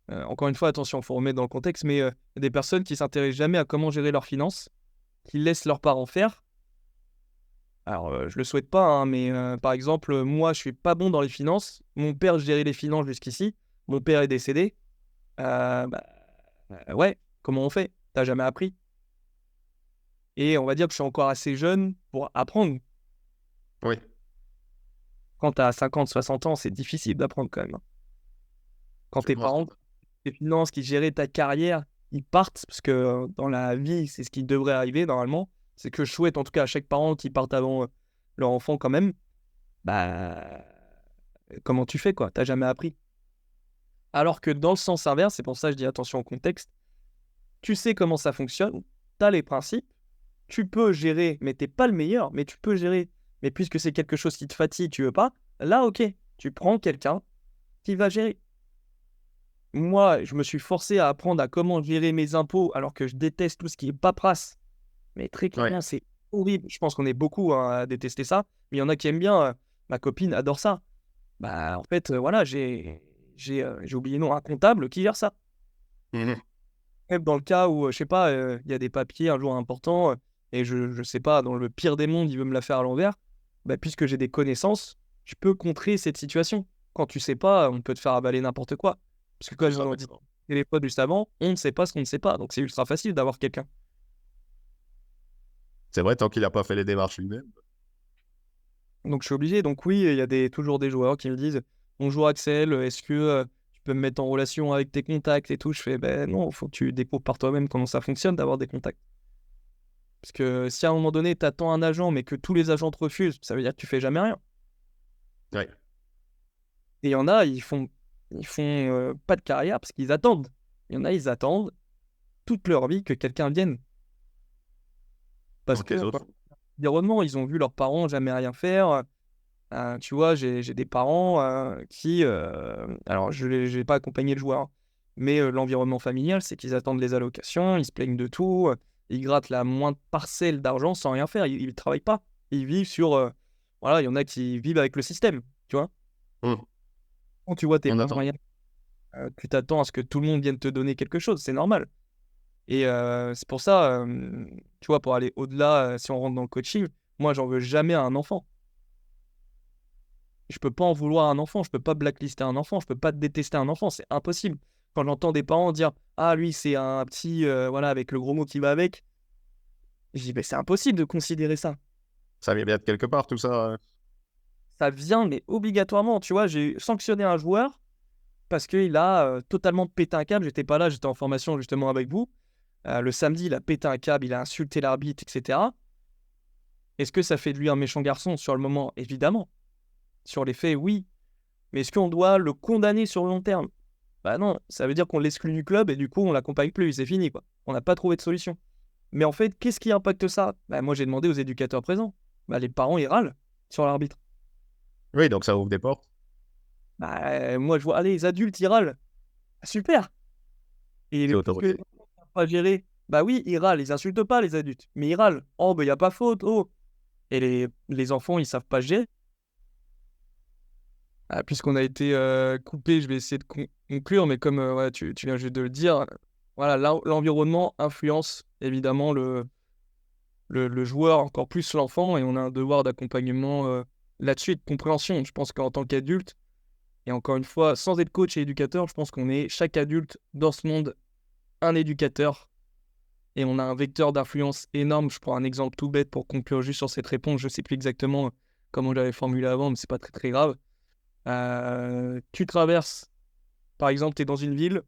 encore une fois, attention, il faut remettre dans le contexte, mais des personnes qui s'intéressent jamais à comment gérer leurs finances, qui laissent leurs parents faire. Alors, je le souhaite pas, hein, mais par exemple, moi, je suis pas bon dans les finances. Mon père gérait les finances jusqu'ici. Mon père est décédé. Bah, ouais, comment on fait? T'as jamais appris. Et on va dire que je suis encore assez jeune pour apprendre. Oui, Quand t'as 50, 60 ans, c'est difficile d'apprendre quand même, hein. Quand je tes pense que parents, tes finances, qui géraient ta carrière, ils partent, parce que dans la vie, c'est ce qui devrait arriver normalement. C'est que je souhaite en tout cas à chaque parent qui parte avant leur enfant quand même. Bah, comment tu fais quoi? T'as jamais appris. Alors que dans le sens inverse, c'est pour ça que je dis attention au contexte, tu sais comment ça fonctionne, tu as les principes, tu peux gérer, mais t'es pas le meilleur, mais tu peux gérer. Mais puisque c'est quelque chose qui te fatigue, tu veux pas, là ok, tu prends quelqu'un qui va gérer. Moi, je me suis forcé à apprendre à comment gérer mes impôts alors que je déteste tout ce qui est paperasse. Mais très ouais. clairement, c'est horrible. Je pense qu'on est beaucoup, hein, à détester ça, mais il y en a qui aiment bien. Ma copine adore ça. Bah, en fait, voilà, j'ai oublié le nom, un comptable qui gère ça. Mhm. Même dans le cas où, je sais pas, il y a des papiers un jour importants, et je sais pas, dans le pire des mondes, il veut me la faire à l'envers, bah, puisque j'ai des connaissances, je peux contrer cette situation. Quand tu sais pas, on peut te faire avaler n'importe quoi. Parce que C'est comme ça on a dit maintenant. téléphone juste avant, on ne sait pas ce qu'on ne sait pas. Donc c'est ultra facile d'avoir quelqu'un. C'est vrai, tant qu'il n'a pas fait les démarches lui-même. Donc je suis obligé. Donc oui, il y a toujours des joueurs qui me disent: «Bonjour Axel, est-ce que tu peux me mettre en relation avec tes contacts et tout?» Je fais: «Ben non, faut que tu découvres par toi-même comment ça fonctionne d'avoir des contacts.» Parce que si à un moment donné, tu attends un agent, mais que tous les agents te refusent, ça veut dire que tu fais jamais rien. Ouais. Et il y en a, ils font pas de carrière parce qu'ils attendent. Il y en a, ils attendent toute leur vie que quelqu'un vienne. Parce Donc que, les autres font. environnement, ils ont vu leurs parents jamais rien faire. Tu vois, j'ai des parents qui, alors je n'ai pas accompagné le joueur, hein, mais l'environnement familial, c'est qu'ils attendent les allocations, ils se plaignent de tout, ils grattent la moindre parcelle d'argent sans rien faire, ils ne travaillent pas. Ils vivent sur, voilà, il y en a qui vivent avec le système, tu vois. Mhm. Quand tu vois tes On bons attend. moyens, tu t'attends à ce que tout le monde vienne te donner quelque chose, c'est normal. Et c'est pour ça, tu vois, pour aller au-delà, si on rentre dans le coaching, moi, j'en veux jamais à un enfant. Je peux pas en vouloir à un enfant, je peux pas blacklister un enfant, je peux pas détester un enfant, c'est impossible. Quand j'entends des parents dire: «Ah lui, c'est un petit, voilà, avec le gros mot qui va avec», je dis: «Beh, c'est impossible de considérer ça.» Ça vient bien de quelque part, tout ça. Ça vient, mais obligatoirement, tu vois? J'ai sanctionné un joueur parce qu'il a, totalement pété un câble. J'étais pas là, j'étais en formation justement avec vous. Le samedi, il a pété un câble, il a insulté l'arbitre et cetera. Est-ce que ça fait de lui un méchant garçon sur le moment? Évidemment. Sur les faits, oui. Mais est-ce qu'on doit le condamner sur le long terme? Bah non, ça veut dire qu'on l'exclut du club et du coup on l'accompagne plus, c'est fini quoi. On n'a pas trouvé de solution. Mais en fait, qu'est-ce qui impacte ça? Bah moi j'ai demandé aux éducateurs présents. Bah les parents ils râlent sur l'arbitre. Oui, donc ça ouvre des portes. Bah moi je vois, allez les adultes ils râlent. Ah, super. C'est Et puisque ils autorisé. savent pas gérer, bah oui ils râlent, ils insultent pas les adultes, mais ils râlent. Oh bah y a pas faute, oh. Et les enfants ils savent pas gérer. Ah, puisqu'on a été coupé, je vais essayer de conclure, mais comme ouais, tu viens juste de le dire, voilà, l'environnement influence évidemment le joueur, encore plus l'enfant, et on a un devoir d'accompagnement là-dessus et de compréhension. Je pense qu'en tant qu'adulte, et encore une fois, sans être coach et éducateur, je pense qu'on est chaque adulte dans ce monde un éducateur et on a un vecteur d'influence énorme. Je prends un exemple tout bête pour conclure juste sur cette réponse. Je ne sais plus exactement comment je l'avais formulé avant, mais c'est pas très très grave. Tu traverses, par exemple, tu es dans une ville,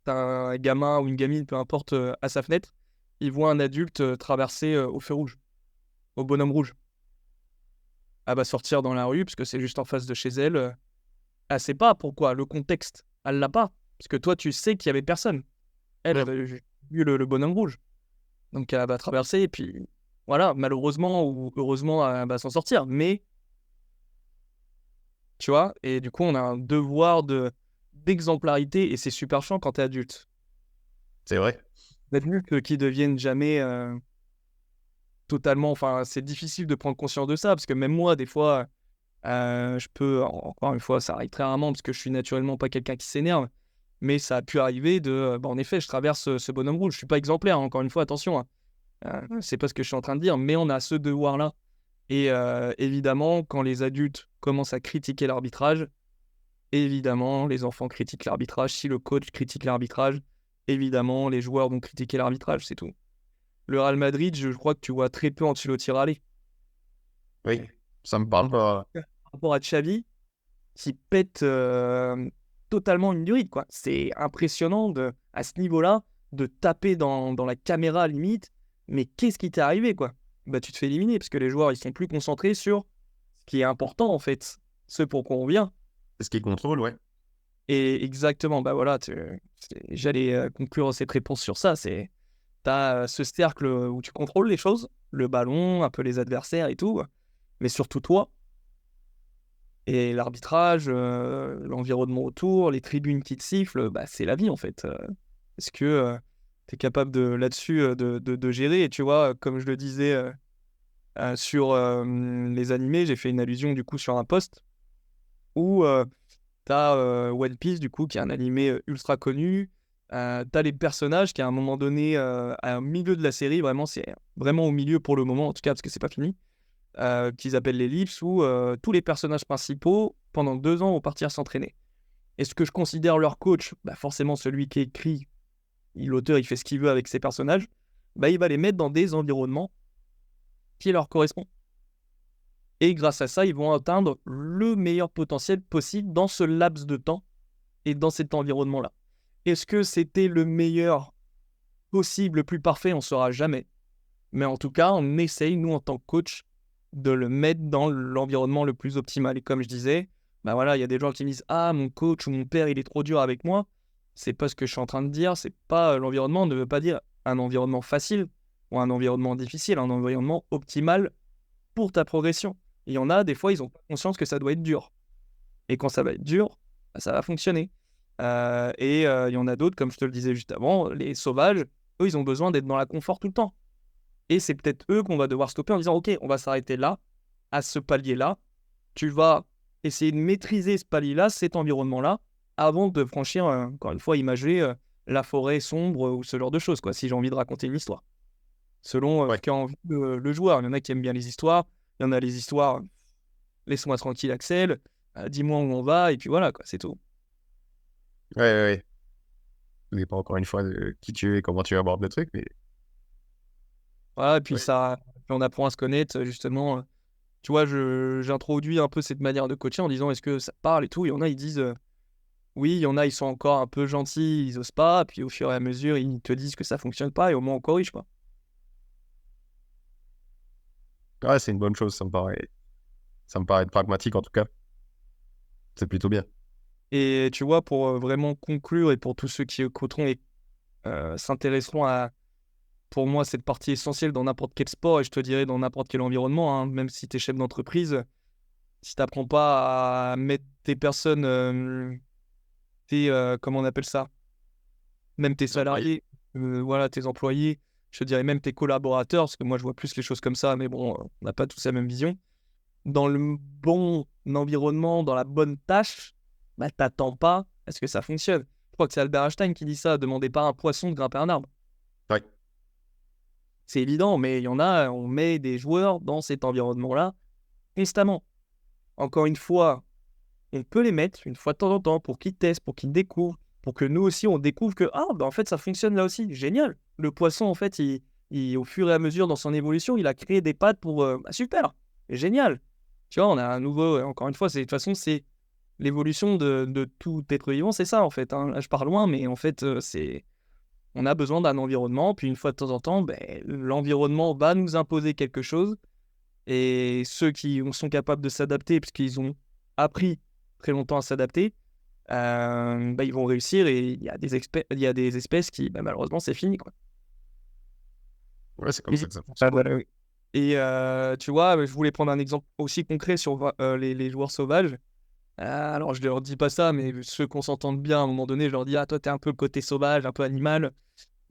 tu as un gamin ou une gamine, peu importe, à sa fenêtre, il voit un adulte traverser au feu rouge, au bonhomme rouge. Elle va sortir dans la rue parce que c'est juste en face de chez elle. Elle sait pas pourquoi, le contexte, elle l'a pas. Parce que toi, tu sais qu'il y avait personne. Elle, Mhm. elle va vu le bonhomme rouge. Donc elle va traverser et puis voilà, malheureusement ou heureusement, elle va s'en sortir. Mais tu vois, et du coup, on a un devoir d'exemplarité et c'est super chiant quand t'es adulte. C'est vrai. Adultes qui deviennent jamais totalement. Enfin, c'est difficile de prendre conscience de ça parce que même moi, des fois, je peux, encore une fois, ça arrive très rarement parce que je suis naturellement pas quelqu'un qui s'énerve, mais ça a pu arriver en effet, je traverse ce bonhomme rouge. Je suis pas exemplaire, hein, encore une fois, attention, hein. C'est pas ce que je suis en train de dire, mais on a ce devoir-là. Et évidemment, quand les adultes commencent à critiquer l'arbitrage, évidemment, les enfants critiquent l'arbitrage. Si le coach critique l'arbitrage, évidemment, les joueurs vont critiquer l'arbitrage, c'est tout. Le Real Madrid, je crois que tu vois très peu Ancelotti râler. Oui, ça me parle pas. Par rapport à Xavi, qui pète totalement une durite, quoi. C'est impressionnant à ce niveau-là de taper dans la caméra limite. Mais qu'est-ce qui t'est arrivé, quoi? Bah, tu te fais éliminer parce que les joueurs, ils sont plus concentrés sur ce qui est important, en fait. Ce pour quoi on vient. C'est ce qui contrôle, ouais. Et exactement, bah voilà, j'allais conclure cette réponse sur ça. T'as ce cercle où tu contrôles les choses, le ballon, un peu les adversaires et tout, mais surtout toi. Et l'arbitrage, l'environnement autour, les tribunes qui te sifflent, bah, c'est la vie en fait. Est-ce que tu es capable là-dessus de gérer? Et tu vois, comme je le disais sur les animés, j'ai fait une allusion du coup sur un post où t'as One Piece du coup qui est un animé ultra connu. T'as les personnages qui à un moment donné, à un milieu de la série, vraiment c'est vraiment au milieu pour le moment en tout cas parce que c'est pas fini. Qu'ils appellent l'ellipse, où tous les personnages principaux, pendant 2 ans, vont partir s'entraîner. Est-ce que je considère leur coach? Bah forcément, celui qui écrit, l'auteur, il fait ce qu'il veut avec ses personnages. Bah, il va les mettre dans des environnements qui leur correspondent. Et grâce à ça, ils vont atteindre le meilleur potentiel possible dans ce laps de temps et dans cet environnement-là. Est-ce que c'était le meilleur possible, le plus parfait? On ne saura jamais. Mais en tout cas, on essaye, nous, en tant que coach, de le mettre dans l'environnement le plus optimal. Et comme je disais, bah voilà, il y a des gens qui me disent « Ah, mon coach ou mon père, il est trop dur avec moi. » C'est pas ce que je suis en train de dire. C'est pas l'environnement ne veut pas dire un environnement facile ou un environnement difficile, un environnement optimal pour ta progression. Il y en a, des fois, ils ont pas conscience que ça doit être dur. Et quand ça va être dur, bah, ça va fonctionner. Il y en a d'autres, comme je te le disais juste avant, les sauvages, eux, ils ont besoin d'être dans la confort tout le temps. Et c'est peut-être eux qu'on va devoir stopper en disant « Ok, on va s'arrêter là, à ce palier-là. Tu vas essayer de maîtriser ce palier-là, cet environnement-là, avant de franchir, encore une fois, imager la forêt sombre ou ce genre de choses, quoi, si j'ai envie de raconter une histoire. » Selon ce Ouais, qu'a envie le joueur. Il y en a qui aiment bien les histoires. Il y en a les histoires « Laisse-moi tranquille, Axel. Dis-moi où on va. » Et puis voilà, quoi, c'est tout. ouais, ouais, ouais. Ça dépend encore une fois de qui tu es, comment tu abordes le truc, mais Voilà, et puis ouais. on apprend à se connaître, justement. Tu vois, j'introduis un peu cette manière de coacher en disant est-ce que ça te parle et tout. Il y en a, ils disent oui, il y en a, ils sont encore un peu gentils, ils osent pas. Puis au fur et à mesure, ils te disent que ça fonctionne pas et au moins on corrige, quoi. Ouais, c'est une bonne chose, ça me paraît pragmatique en tout cas. C'est plutôt bien. Et tu vois, pour vraiment conclure et pour tous ceux qui écouteront et s'intéresseront à, pour moi, cette partie essentielle dans n'importe quel sport et je te dirais dans n'importe quel environnement, hein, même si tu es chef d'entreprise, si tu n'apprends pas à mettre tes personnes, comment on appelle ça? Même tes Les employés. salariés, voilà, tes employés, je te dirais même tes collaborateurs, parce que moi je vois plus les choses comme ça, mais bon, on n'a pas tous la même vision. Dans le bon environnement, dans la bonne tâche, bah t'attends pas à ce que ça fonctionne. Je crois que c'est Albert Einstein qui dit ça, demandez pas à un poisson de grimper un arbre. Ouais, C'est évident, mais il y en a, on met des joueurs dans cet environnement-là constamment. Encore une fois, on peut les mettre une fois de temps en temps pour qu'ils testent, pour qu'ils découvrent, pour que nous aussi on découvre que ah bah en fait ça fonctionne là aussi, génial. Le poisson en fait au fur et à mesure dans son évolution il a créé des pattes pour bah, super, génial. Tu vois on a un nouveau, encore une fois c'est de toute façon c'est l'évolution de tout être vivant c'est ça en fait. Hein. Là je pars loin mais en fait c'est on a besoin d'un environnement puis une fois de temps en temps ben, l'environnement va nous imposer quelque chose et ceux qui sont capables de s'adapter puisqu'ils ont appris très longtemps à s'adapter, ils vont réussir et il y a des espèces qui, malheureusement, c'est fini, quoi. Ouais, c'est comme ça que ça Ah, fonctionne. oui. Et tu vois, je voulais prendre un exemple aussi concret sur les joueurs sauvages. Alors, je leur dis pas ça, mais ceux qu'on s'entende bien, à un moment donné, je leur dis: «Ah, toi, t'es un peu le côté sauvage, un peu animal».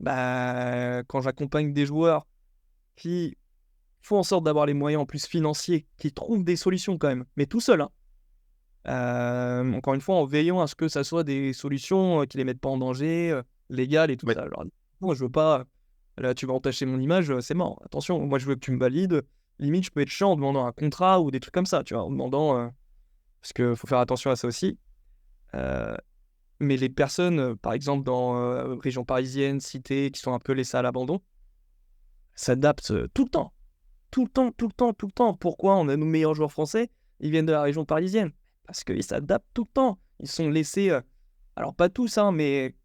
Quand j'accompagne des joueurs qui font en sorte d'avoir les moyens en plus financiers, qui trouvent des solutions quand même, mais tout seuls, hein. Encore une fois, en veillant à ce que ça soit des solutions qui les mettent pas en danger, légales et tout Ouais. ça. Je leur dis: «Moi, je veux pas, là, tu vas entacher mon image, c'est mort. Attention, moi, je veux que tu me valides». Limite, je peux être chiant en demandant un contrat ou des trucs comme ça, tu vois? En demandant, parce qu'il faut faire attention à ça aussi. Heu, mais les personnes, par exemple, dans, région parisienne, cité, qui sont un peu laissées à l'abandon, s'adaptent, tout le temps. Tout le temps, tout le temps, tout le temps. Pourquoi on a nos meilleurs joueurs français? Ils viennent de la région parisienne. Parce qu'ils s'adaptent tout le temps. Ils sont laissés, alors pas tous, hein, mais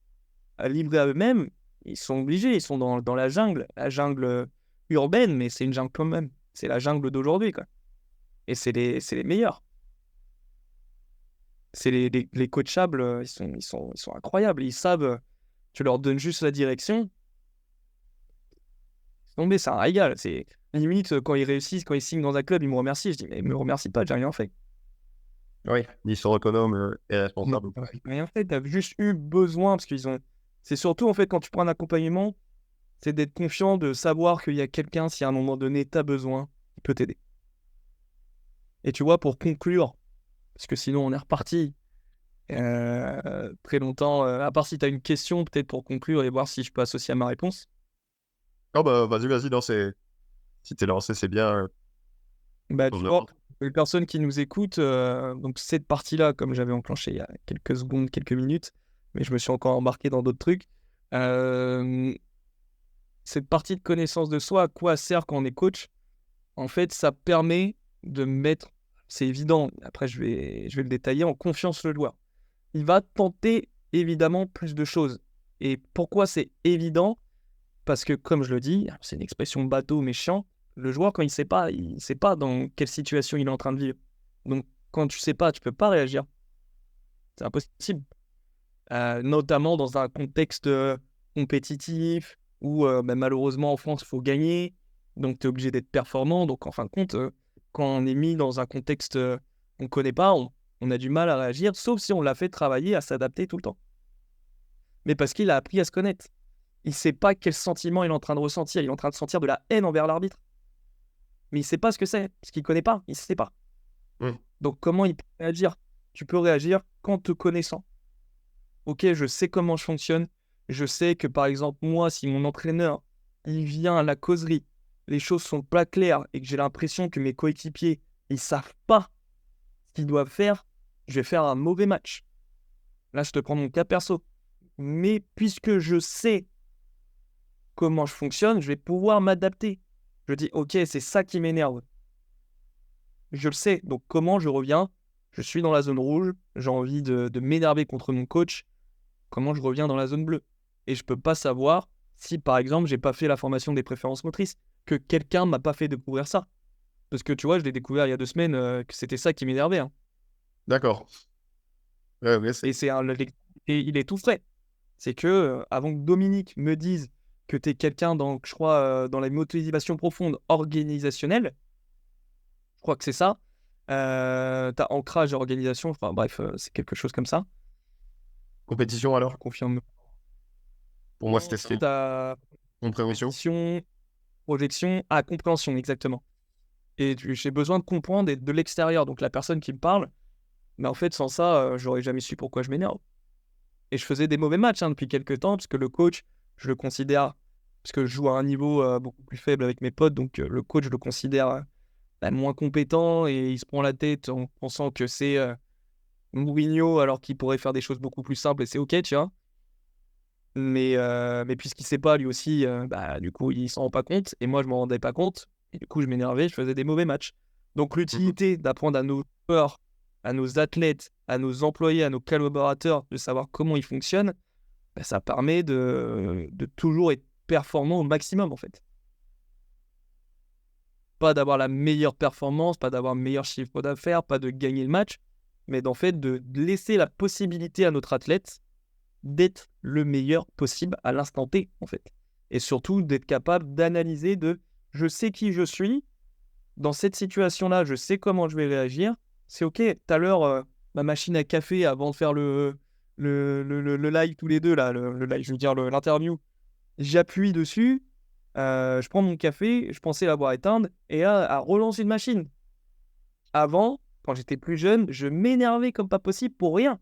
livrés à eux-mêmes. Ils sont obligés, ils sont dans la jungle urbaine, mais c'est une jungle quand même. C'est la jungle d'aujourd'hui, quoi. Et c'est les meilleurs. C'est les coachables, ils sont incroyables. Ils savent, tu leur donnes juste la direction. Non, mais c'est un régal. C'est limite, quand ils réussissent, quand ils signent dans un club, ils me remercient. Je dis: «Mais me remercie pas, j'ai rien fait». Oui, ils sont autonomes et Non, responsables. ouais, rien fait, tu as juste eu besoin parce qu'ils ont c'est surtout, en fait, quand tu prends un accompagnement, c'est d'être confiant, de savoir qu'il y a quelqu'un, si à un moment donné, tu as besoin, qui peut t'aider. Et tu vois, pour conclure, parce que sinon on est reparti, très longtemps, à part si tu as une question peut-être pour conclure et voir si je peux associer à ma réponse. Oh bah, vas-y, non, si t'es lancé, c'est bien, Tu on vois, demande. les personnes qui nous écoutent, donc cette partie-là, comme j'avais enclenché il y a quelques secondes, quelques minutes, mais je me suis encore embarqué dans d'autres trucs. Hem, cette partie de connaissance de soi, à quoi sert quand on est coach? En fait, ça permet de mettre, c'est évident, après je vais le détailler, en confiance le joueur. Il va tenter évidemment plus de choses. Et pourquoi c'est évident? Parce que comme je le dis, c'est une expression bateau mais chiant, le joueur quand il sait pas dans quelle situation il est en train de vivre. Donc quand tu sais pas, tu peux pas réagir. C'est impossible. Notamment dans un contexte, compétitif où, malheureusement en France, il faut gagner, donc tu es obligé d'être performant. Donc en fin de compte, quand on est mis dans un contexte, qu'on ne connaît pas, on a du mal à réagir, sauf si on l'a fait travailler à s'adapter tout le temps. Mais parce qu'il a appris à se connaître. Il sait pas quel sentiment il est en train de ressentir. Il est en train de sentir de la haine envers l'arbitre, mais il sait pas ce que c'est, parce qu'il connaît pas, il sait pas. Mmh. Donc comment il peut réagir? Tu peux réagir qu'en te connaissant. OK, je sais comment je fonctionne. Je sais que, par exemple, moi, si mon entraîneur, il vient à la causerie, les choses sont pas claires et que j'ai l'impression que mes coéquipiers, ils savent pas ce qu'ils doivent faire, je vais faire un mauvais match. Là, je te prends mon cas perso. Mais puisque je sais comment je fonctionne, je vais pouvoir m'adapter. Je dis: «OK, c'est ça qui m'énerve». Je le sais, donc comment je reviens? Je suis dans la zone rouge, j'ai envie de m'énerver contre mon coach. Comment je reviens dans la zone bleue? Et je peux pas savoir si, par exemple, j'ai pas fait la formation des préférences motrices, que quelqu'un m'a pas fait découvrir ça. Parce que tu vois, je l'ai découvert il y a 2 semaines, que c'était ça qui m'énervait, hein. D'accord. Ouais, c'est Et c'est un l'ex et il est tout frais. C'est que, avant que Dominique me dise que tu es quelqu'un dans, je crois, dans la motivation profonde organisationnelle, je crois que c'est ça. Tu as ancrage et organisation, enfin bref, c'est quelque chose comme ça. compétition Je alors? confirme. Pour moi, Non, c'était tu strict. as Compréhension? compétition, projection, compréhension, exactement. Et j'ai besoin de comprendre et de l'extérieur, donc la personne qui me parle, mais en fait, sans ça, j'aurais jamais su pourquoi je m'énerve. Et je faisais des mauvais matchs, hein, depuis quelques temps, parce que le coach, je le considère, parce que je joue à un niveau, beaucoup plus faible avec mes potes, donc le coach, je le considère, moins compétent et il se prend la tête en pensant que c'est, Mourinho alors qu'il pourrait faire des choses beaucoup plus simples et c'est OK, tu vois? Mais puisqu'il sait pas lui aussi, du coup, il s'en rend pas compte et moi, je m'en rendais pas compte et du coup, je m'énervais, je faisais des mauvais matchs. Donc Mmh. l'utilité d'apprendre à nos joueurs, à nos athlètes, à nos employés, à nos collaborateurs de savoir comment ils fonctionnent, ça permet de toujours être performant au maximum, en fait. Pas d'avoir la meilleure performance, pas d'avoir le meilleur chiffre d'affaires, pas de gagner le match, mais d'en fait de laisser la possibilité à notre athlète d'être le meilleur possible à l'instant T, en fait. Et surtout d'être capable d'analyser je sais qui je suis, dans cette situation-là, je sais comment je vais réagir. C'est OK, tout à l'heure, ma machine à café, avant de faire le live tous les deux, là, le live, je veux dire l'interview, j'appuie dessus, je prends mon café, je pensais l'avoir éteinte, et à relancer une machine. Avant, quand j'étais plus jeune, je m'énervais comme pas possible pour rien.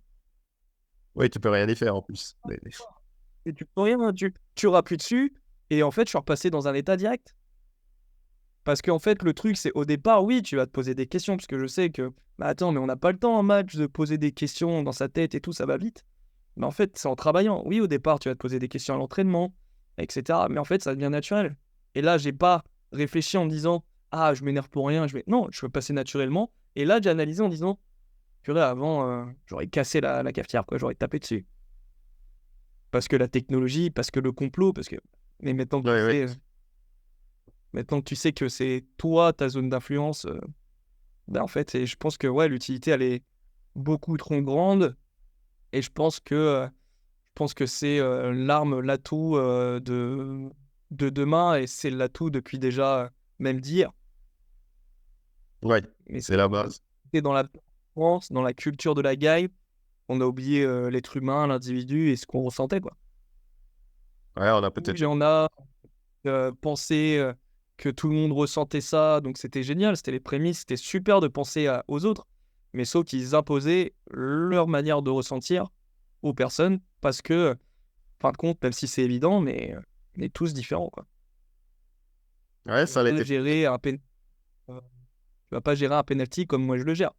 Oui, tu peux rien y faire en plus. Et tu peux rien, tu rappuies dessus, et en fait, je suis repassé dans un état direct. Parce qu'en fait, le truc, c'est au départ, oui, tu vas te poser des questions, parce que je sais que, bah attends, mais on n'a pas le temps en match de poser des questions dans sa tête et tout, ça va vite. Mais en fait, c'est en travaillant. Oui, au départ, tu vas te poser des questions à l'entraînement, etc. Mais en fait, ça devient naturel. Et là, j'ai pas réfléchi en me disant, ah, je m'énerve pour rien. Non, je veux passer naturellement. Et là, j'ai analysé en disant, purée, avant, j'aurais cassé la cafetière, quoi, j'aurais tapé dessus. Parce que la technologie, parce que le complot, parce que. Mais maintenant que Oui, oui. maintenant que tu sais que c'est toi, ta zone d'influence, ben en fait, et je pense que ouais, l'utilité, elle est beaucoup trop grande. Et je pense que c'est l'arme, l'atout de demain, et c'est l'atout depuis déjà, même d'hier. Ouais, Mais c'est la base. c'est dans la France, dans la culture de la guerre, on a oublié l'être humain, l'individu et ce qu'on ressentait, quoi. Ouais, on a Oui, peut-être. on a pensé que tout le monde ressentait ça, donc c'était génial, c'était les prémices, c'était super de penser aux autres, mais sauf qu'ils imposaient leur manière de ressentir aux personnes, parce que, fin de compte, même si c'est évident, mais on est tous différents, quoi. Ouais, Tu vas ça pas l'était. gérer tu vas pas gérer un penalty comme moi je le gère,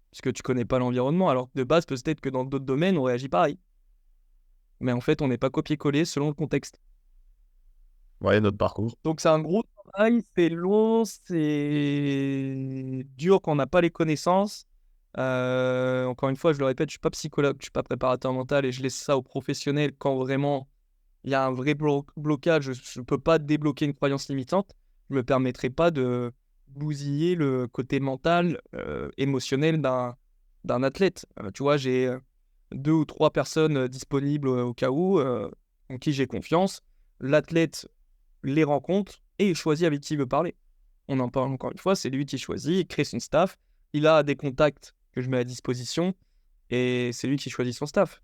parce que tu connais pas l'environnement, alors que de base, peut-être que dans d'autres domaines, on réagit pareil. Mais en fait, on n'est pas copié-collé selon le contexte. Ouais, notre parcours. Donc c'est un gros travail, c'est long, c'est dur quand on n'a pas les connaissances. Encore une fois, je le répète, je suis pas psychologue, je suis pas préparateur mental, et je laisse ça aux professionnels quand vraiment il y a un vrai blocage. Je peux pas débloquer une croyance limitante. Je me permettrai pas de bousiller le côté mental, émotionnel d'un athlète. Tu vois, j'ai 2 ou 3 personnes disponibles au cas où, en qui j'ai confiance. L'athlète les rencontre et il choisit avec qui il veut parler. On en parle encore une fois, c'est lui qui choisit, il crée son staff, il a des contacts que je mets à disposition, et c'est lui qui choisit son staff.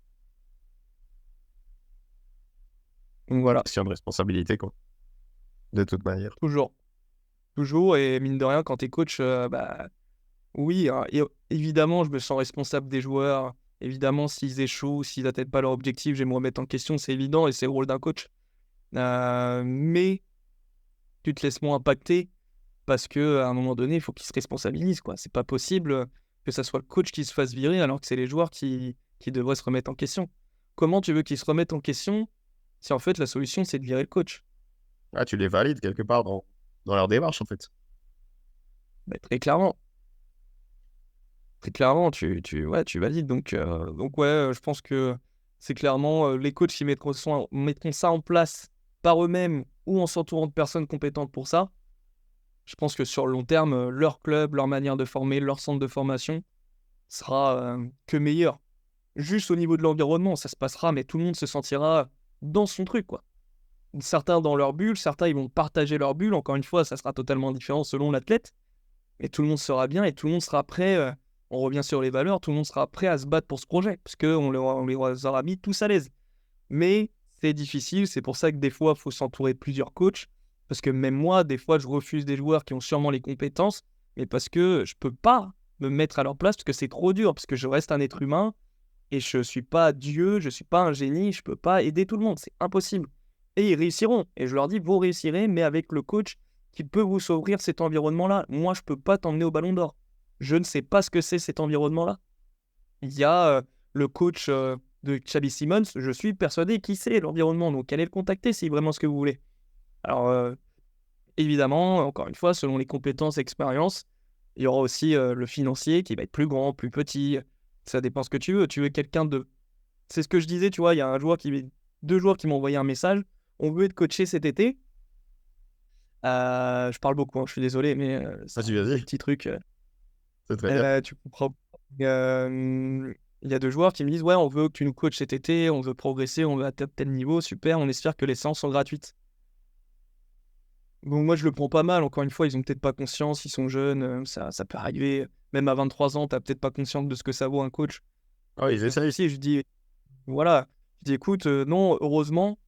Donc voilà, Question de responsabilité, quoi. De toute manière. toujours. Toujours, et mine de rien, quand t'es coach, bah oui, hein, et évidemment, je me sens responsable des joueurs. Évidemment, s'ils échouent, s'ils n'atteignent pas leur objectif, je vais me remettre en question, c'est évident, et c'est le rôle d'un coach. Mais tu te laisses moins impacter, parce qu'à un moment donné, il faut qu'ils se responsabilisent, quoi. C'est pas possible que ça soit le coach qui se fasse virer alors que c'est les joueurs qui devraient se remettre en question. Comment tu veux qu'ils se remettent en question si en fait la solution c'est de virer le coach? Ah, tu les valides quelque part dans leur démarche, en fait. Bah, très clairement, ouais, tu valides. Donc ouais, je pense que c'est clairement les coachs qui mettront ça en place par eux-mêmes ou en s'entourant de personnes compétentes pour ça. Je pense que sur le long terme, leur club, leur manière de former, leur centre de formation sera que meilleur. Juste au niveau de l'environnement, ça se passera, mais tout le monde se sentira dans son truc, quoi. Certains dans leur bulle, certains ils vont partager leur bulle. Encore une fois, ça sera totalement différent selon l'athlète, mais tout le monde sera bien et tout le monde sera prêt. On revient sur les valeurs, tout le monde sera prêt à se battre pour ce projet, parce qu'on les aura mis tous à l'aise. Mais c'est difficile, c'est pour ça que des fois, il faut s'entourer de plusieurs coachs, parce que même moi, des fois, je refuse des joueurs qui ont sûrement les compétences, mais parce que je peux pas me mettre à leur place, parce que c'est trop dur, parce que je reste un être humain, et je suis pas Dieu, je suis pas un génie, je peux pas aider tout le monde, c'est impossible. Et ils réussiront. Et je leur dis, vous réussirez, mais avec le coach qui peut vous s'ouvrir cet environnement-là. Moi, je peux pas t'emmener au Ballon d'Or. Je ne sais pas ce que c'est cet environnement-là. Il y a le coach de Xabi Simons, je suis persuadé qu'il sait l'environnement, donc allez le contacter si c'est vraiment ce que vous voulez. Alors, évidemment, encore une fois, selon les compétences et expériences, il y aura aussi le financier qui va être plus grand, plus petit. Ça dépend ce que tu veux. Tu veux quelqu'un de... C'est ce que je disais, tu vois, il y a 2 joueurs qui m'ont envoyé un message. On veut être coaché cet été. Je parle beaucoup, hein, je suis désolé, mais c'est Vas-y, des vas-y. petits trucs. C'est très bien. Tu comprends. Il y a 2 joueurs qui me disent: «Ouais, on veut que tu nous coaches cet été, on veut progresser, on veut atteindre tel niveau, super, on espère que les séances sont gratuites». Donc moi, je le prends pas mal. Encore une fois, ils ont peut-être pas conscience, ils sont jeunes, ça peut arriver. Même à 23 ans, tu peut-être pas conscience de ce que ça vaut un coach. Ah, ils Aucun essayent. souci. Je dis voilà, je dis: «Écoute, non, heureusement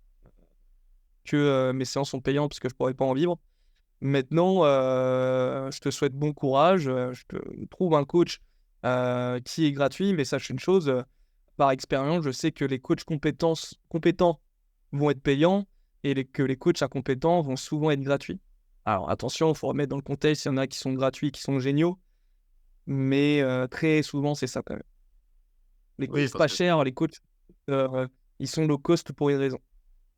que, mes séances sont payantes parce que je pourrais pas en vivre. Maintenant, je te souhaite bon courage, je te trouve un coach, qui est gratuit, mais sache une chose, par expérience, je sais que les coachs compétents vont être payants et que les coachs incompétents vont souvent être gratuits». Alors attention, il faut remettre dans le contexte, il y en a qui sont gratuits, qui sont géniaux, mais très souvent, c'est ça quand même. Les Oui, coachs parce pas que chers, les coachs, ils sont low cost pour une raison.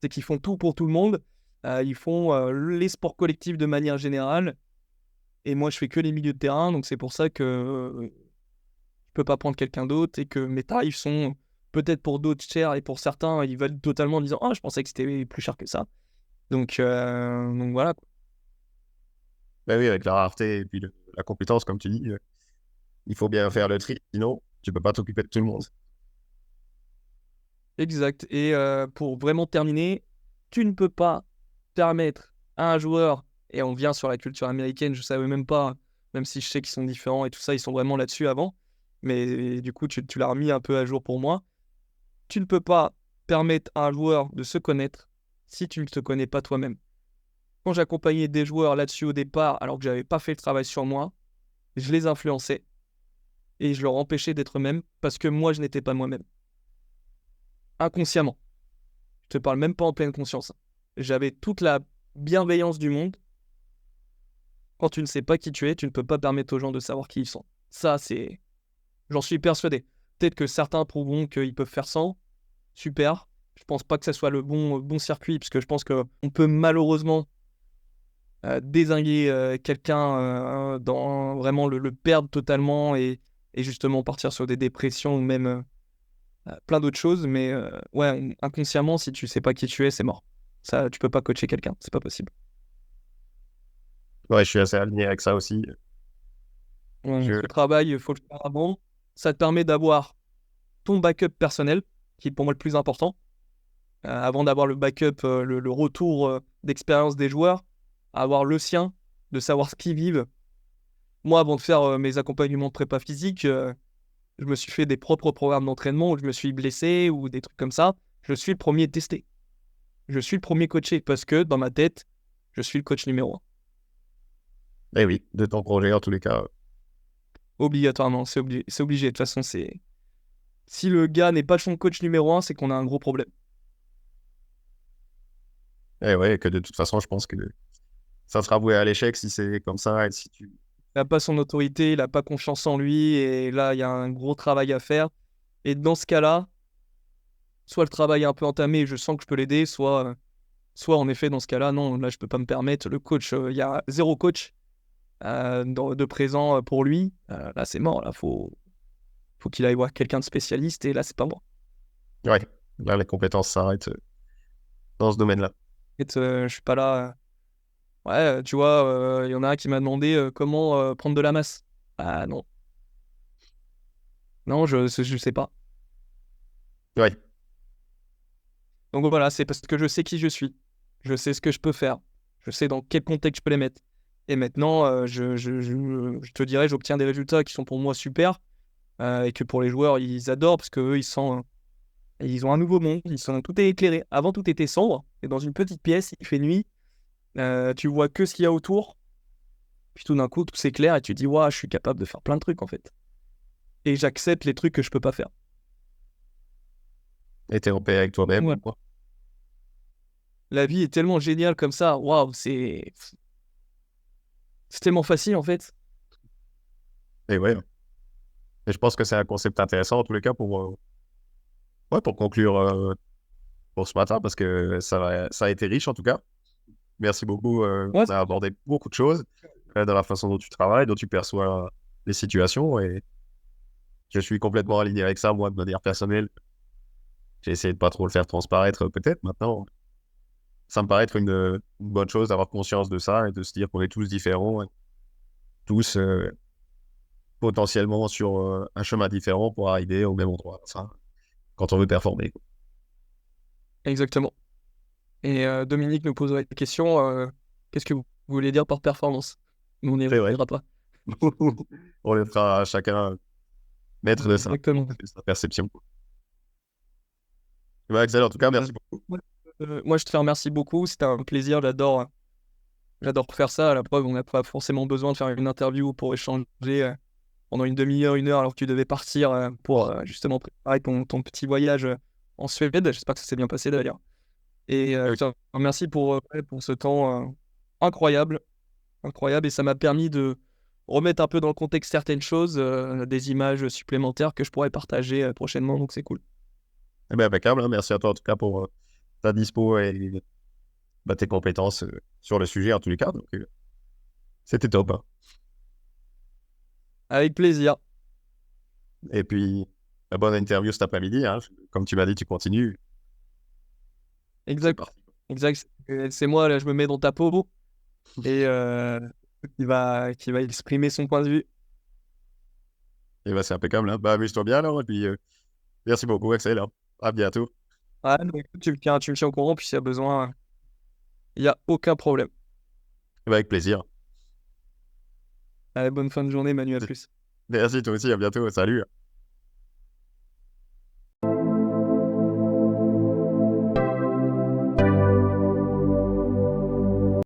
C'est qu'ils font tout pour tout le monde, ils font, les sports collectifs de manière générale et moi, je fais que les milieux de terrain, donc c'est pour ça que, je peux pas prendre quelqu'un d'autre et que mes tarifs sont peut-être pour d'autres chers et pour certains, ils veulent totalement en disant: «Ah, je pensais que c'était plus cher que ça». Donc voilà, quoi. bah oui, avec la rareté et puis la compétence, comme tu dis, il faut bien faire le tri, sinon tu peux pas t'occuper de tout le monde. Exact et pour vraiment terminer, tu ne peux pas permettre à un joueur et on vient sur la culture américaine, je savais même pas, même si je sais qu'ils sont différents et tout ça, ils sont vraiment là-dessus avant, mais du coup, tu l'as remis un peu à jour pour moi. Tu ne peux pas permettre à un joueur de se connaître si tu ne te connais pas toi-même. Quand j'accompagnais des joueurs là-dessus au départ, alors que j'avais pas fait le travail sur moi, je les influençais et je leur empêchais d'être eux-mêmes parce que moi, je n'étais pas moi-même. Inconsciemment. Je te parle même pas en pleine conscience. J'avais toute la bienveillance du monde. Quand tu ne sais pas qui tu es, tu ne peux pas permettre aux gens de savoir qui ils sont. Ça, c'est... J'en suis persuadé. Peut-être que certains prouveront qu'ils peuvent faire sans. Super. Je pense pas que ce soit le bon circuit, parce que je pense qu'on peut malheureusement dézinguer quelqu'un dans vraiment le perdre totalement et justement partir sur des dépressions ou même plein d'autres choses. Mais ouais, inconsciemment, si tu sais pas qui tu es, c'est mort. Ça, tu peux pas coacher quelqu'un, c'est pas possible. Ouais, je suis assez aligné avec ça aussi. Ouais, Je... ce travail, il faut le faire avant. Ça te permet d'avoir ton backup personnel, qui est pour moi le plus important. Avant d'avoir le backup, le retour d'expérience des joueurs, avoir le sien, de savoir ce qu'ils vivent. Moi, avant de faire mes accompagnements de prépa physique, je me suis fait des propres programmes d'entraînement où je me suis blessé ou des trucs comme ça. Je suis le premier testé. Je suis le premier coaché parce que dans ma tête, je suis le coach numéro 1. Eh oui, de ton projet en tous les cas. Obligatoirement, c'est obligé. De toute façon, c'est... Si le gars n'est pas son coach numéro 1, c'est qu'on a un gros problème. Et ouais, que de toute façon, je pense que ça sera voué à l'échec si c'est comme ça et si tu... Il n'a pas son autorité, il n'a pas confiance en lui, et là, il y a un gros travail à faire. Et dans ce cas-là, soit le travail est un peu entamé et je sens que je peux l'aider, soit en effet, dans ce cas-là, non, là, je peux pas me permettre. Le coach, il y a zéro coach de présent pour lui. Là, c'est mort. Là, faut qu'il aille voir quelqu'un de spécialiste, et là, c'est pas moi. Ouais, là, les compétences s'arrêtent dans ce domaine-là. En fait, je suis pas là. Ouais, tu vois, il y en a un qui m'a demandé comment prendre de la masse. Ah non, non, je sais pas. Ouais, Donc voilà, c'est parce que je sais qui je suis. Je sais ce que je peux faire. Je sais dans quel contexte je peux les mettre. Et maintenant, je te dirais, j'obtiens des résultats qui sont pour moi super et que pour les joueurs, ils adorent parce qu'eux, ils ont un nouveau monde. Tout est éclairé. Avant, tout était sombre. Et dans une petite pièce, il fait nuit. Tu vois que ce qu'il y a autour. Puis tout d'un coup, tout s'éclaire et tu dis, waouh, je suis capable de faire plein de trucs en fait. Et j'accepte les trucs que je peux pas faire. et t'es en paix avec toi-même, Voilà. quoi. La vie est tellement géniale comme ça. Waouh, c'est tellement facile en fait. Et ouais, et je pense que c'est un concept intéressant en tous les cas ouais, pour conclure pour ce matin parce que ça a été riche en tout cas. Merci beaucoup. Ouais, On a abordé beaucoup de choses dans la façon dont tu travailles, dont tu perçois les situations et je suis complètement aligné avec ça, moi, de manière personnelle. J'ai essayé de pas trop le faire transparaître peut-être maintenant. Ça me paraît être une bonne chose d'avoir conscience de ça et de se dire qu'on est tous différents, et tous potentiellement sur un chemin différent pour arriver au même endroit, enfin, quand on veut performer. Exactement. Et Dominique nous poserait la question, qu'est-ce que vous voulez dire par performance? Nous, on n'y C'est vrai. reviendra pas. On le fera chacun maître de Exactement. sa perception. Bah, Axel, en tout cas, merci beaucoup. Moi, je te remercie beaucoup. C'était un plaisir. J'adore faire ça. À la preuve, on n'a pas forcément besoin de faire une interview pour échanger pendant une demi-heure, une heure, alors que tu devais partir pour justement préparer ton petit voyage en Suède. J'espère que ça s'est bien passé d'ailleurs. Et je te remercie pour ce temps incroyable, incroyable. Et ça m'a permis de remettre un peu dans le contexte certaines choses, des images supplémentaires que je pourrais partager prochainement. Donc c'est cool. Eh ben, impeccable, hein. Merci à toi, en tout cas, pour ta dispo et tes compétences sur le sujet, en tous les cas. Donc, c'était top, hein. Avec plaisir. Et puis, bonne interview cet après-midi, hein. Comme tu m'as dit, tu continues. C'est Exact. parti. Exact. C'est moi, là, je me mets dans ta peau et qui va exprimer son point de vue. Et ben, c'est impeccable, hein. Bah, amuse-toi bien, alors. Et puis, merci beaucoup, Axel, hein. À bientôt. Ah, donc, écoute, tu me tiens au courant, puis s'il y a besoin, il n'y a aucun problème. Et ben, avec plaisir. Allez, bonne fin de journée, Manu, à plus. Merci, toi aussi, à bientôt. Salut.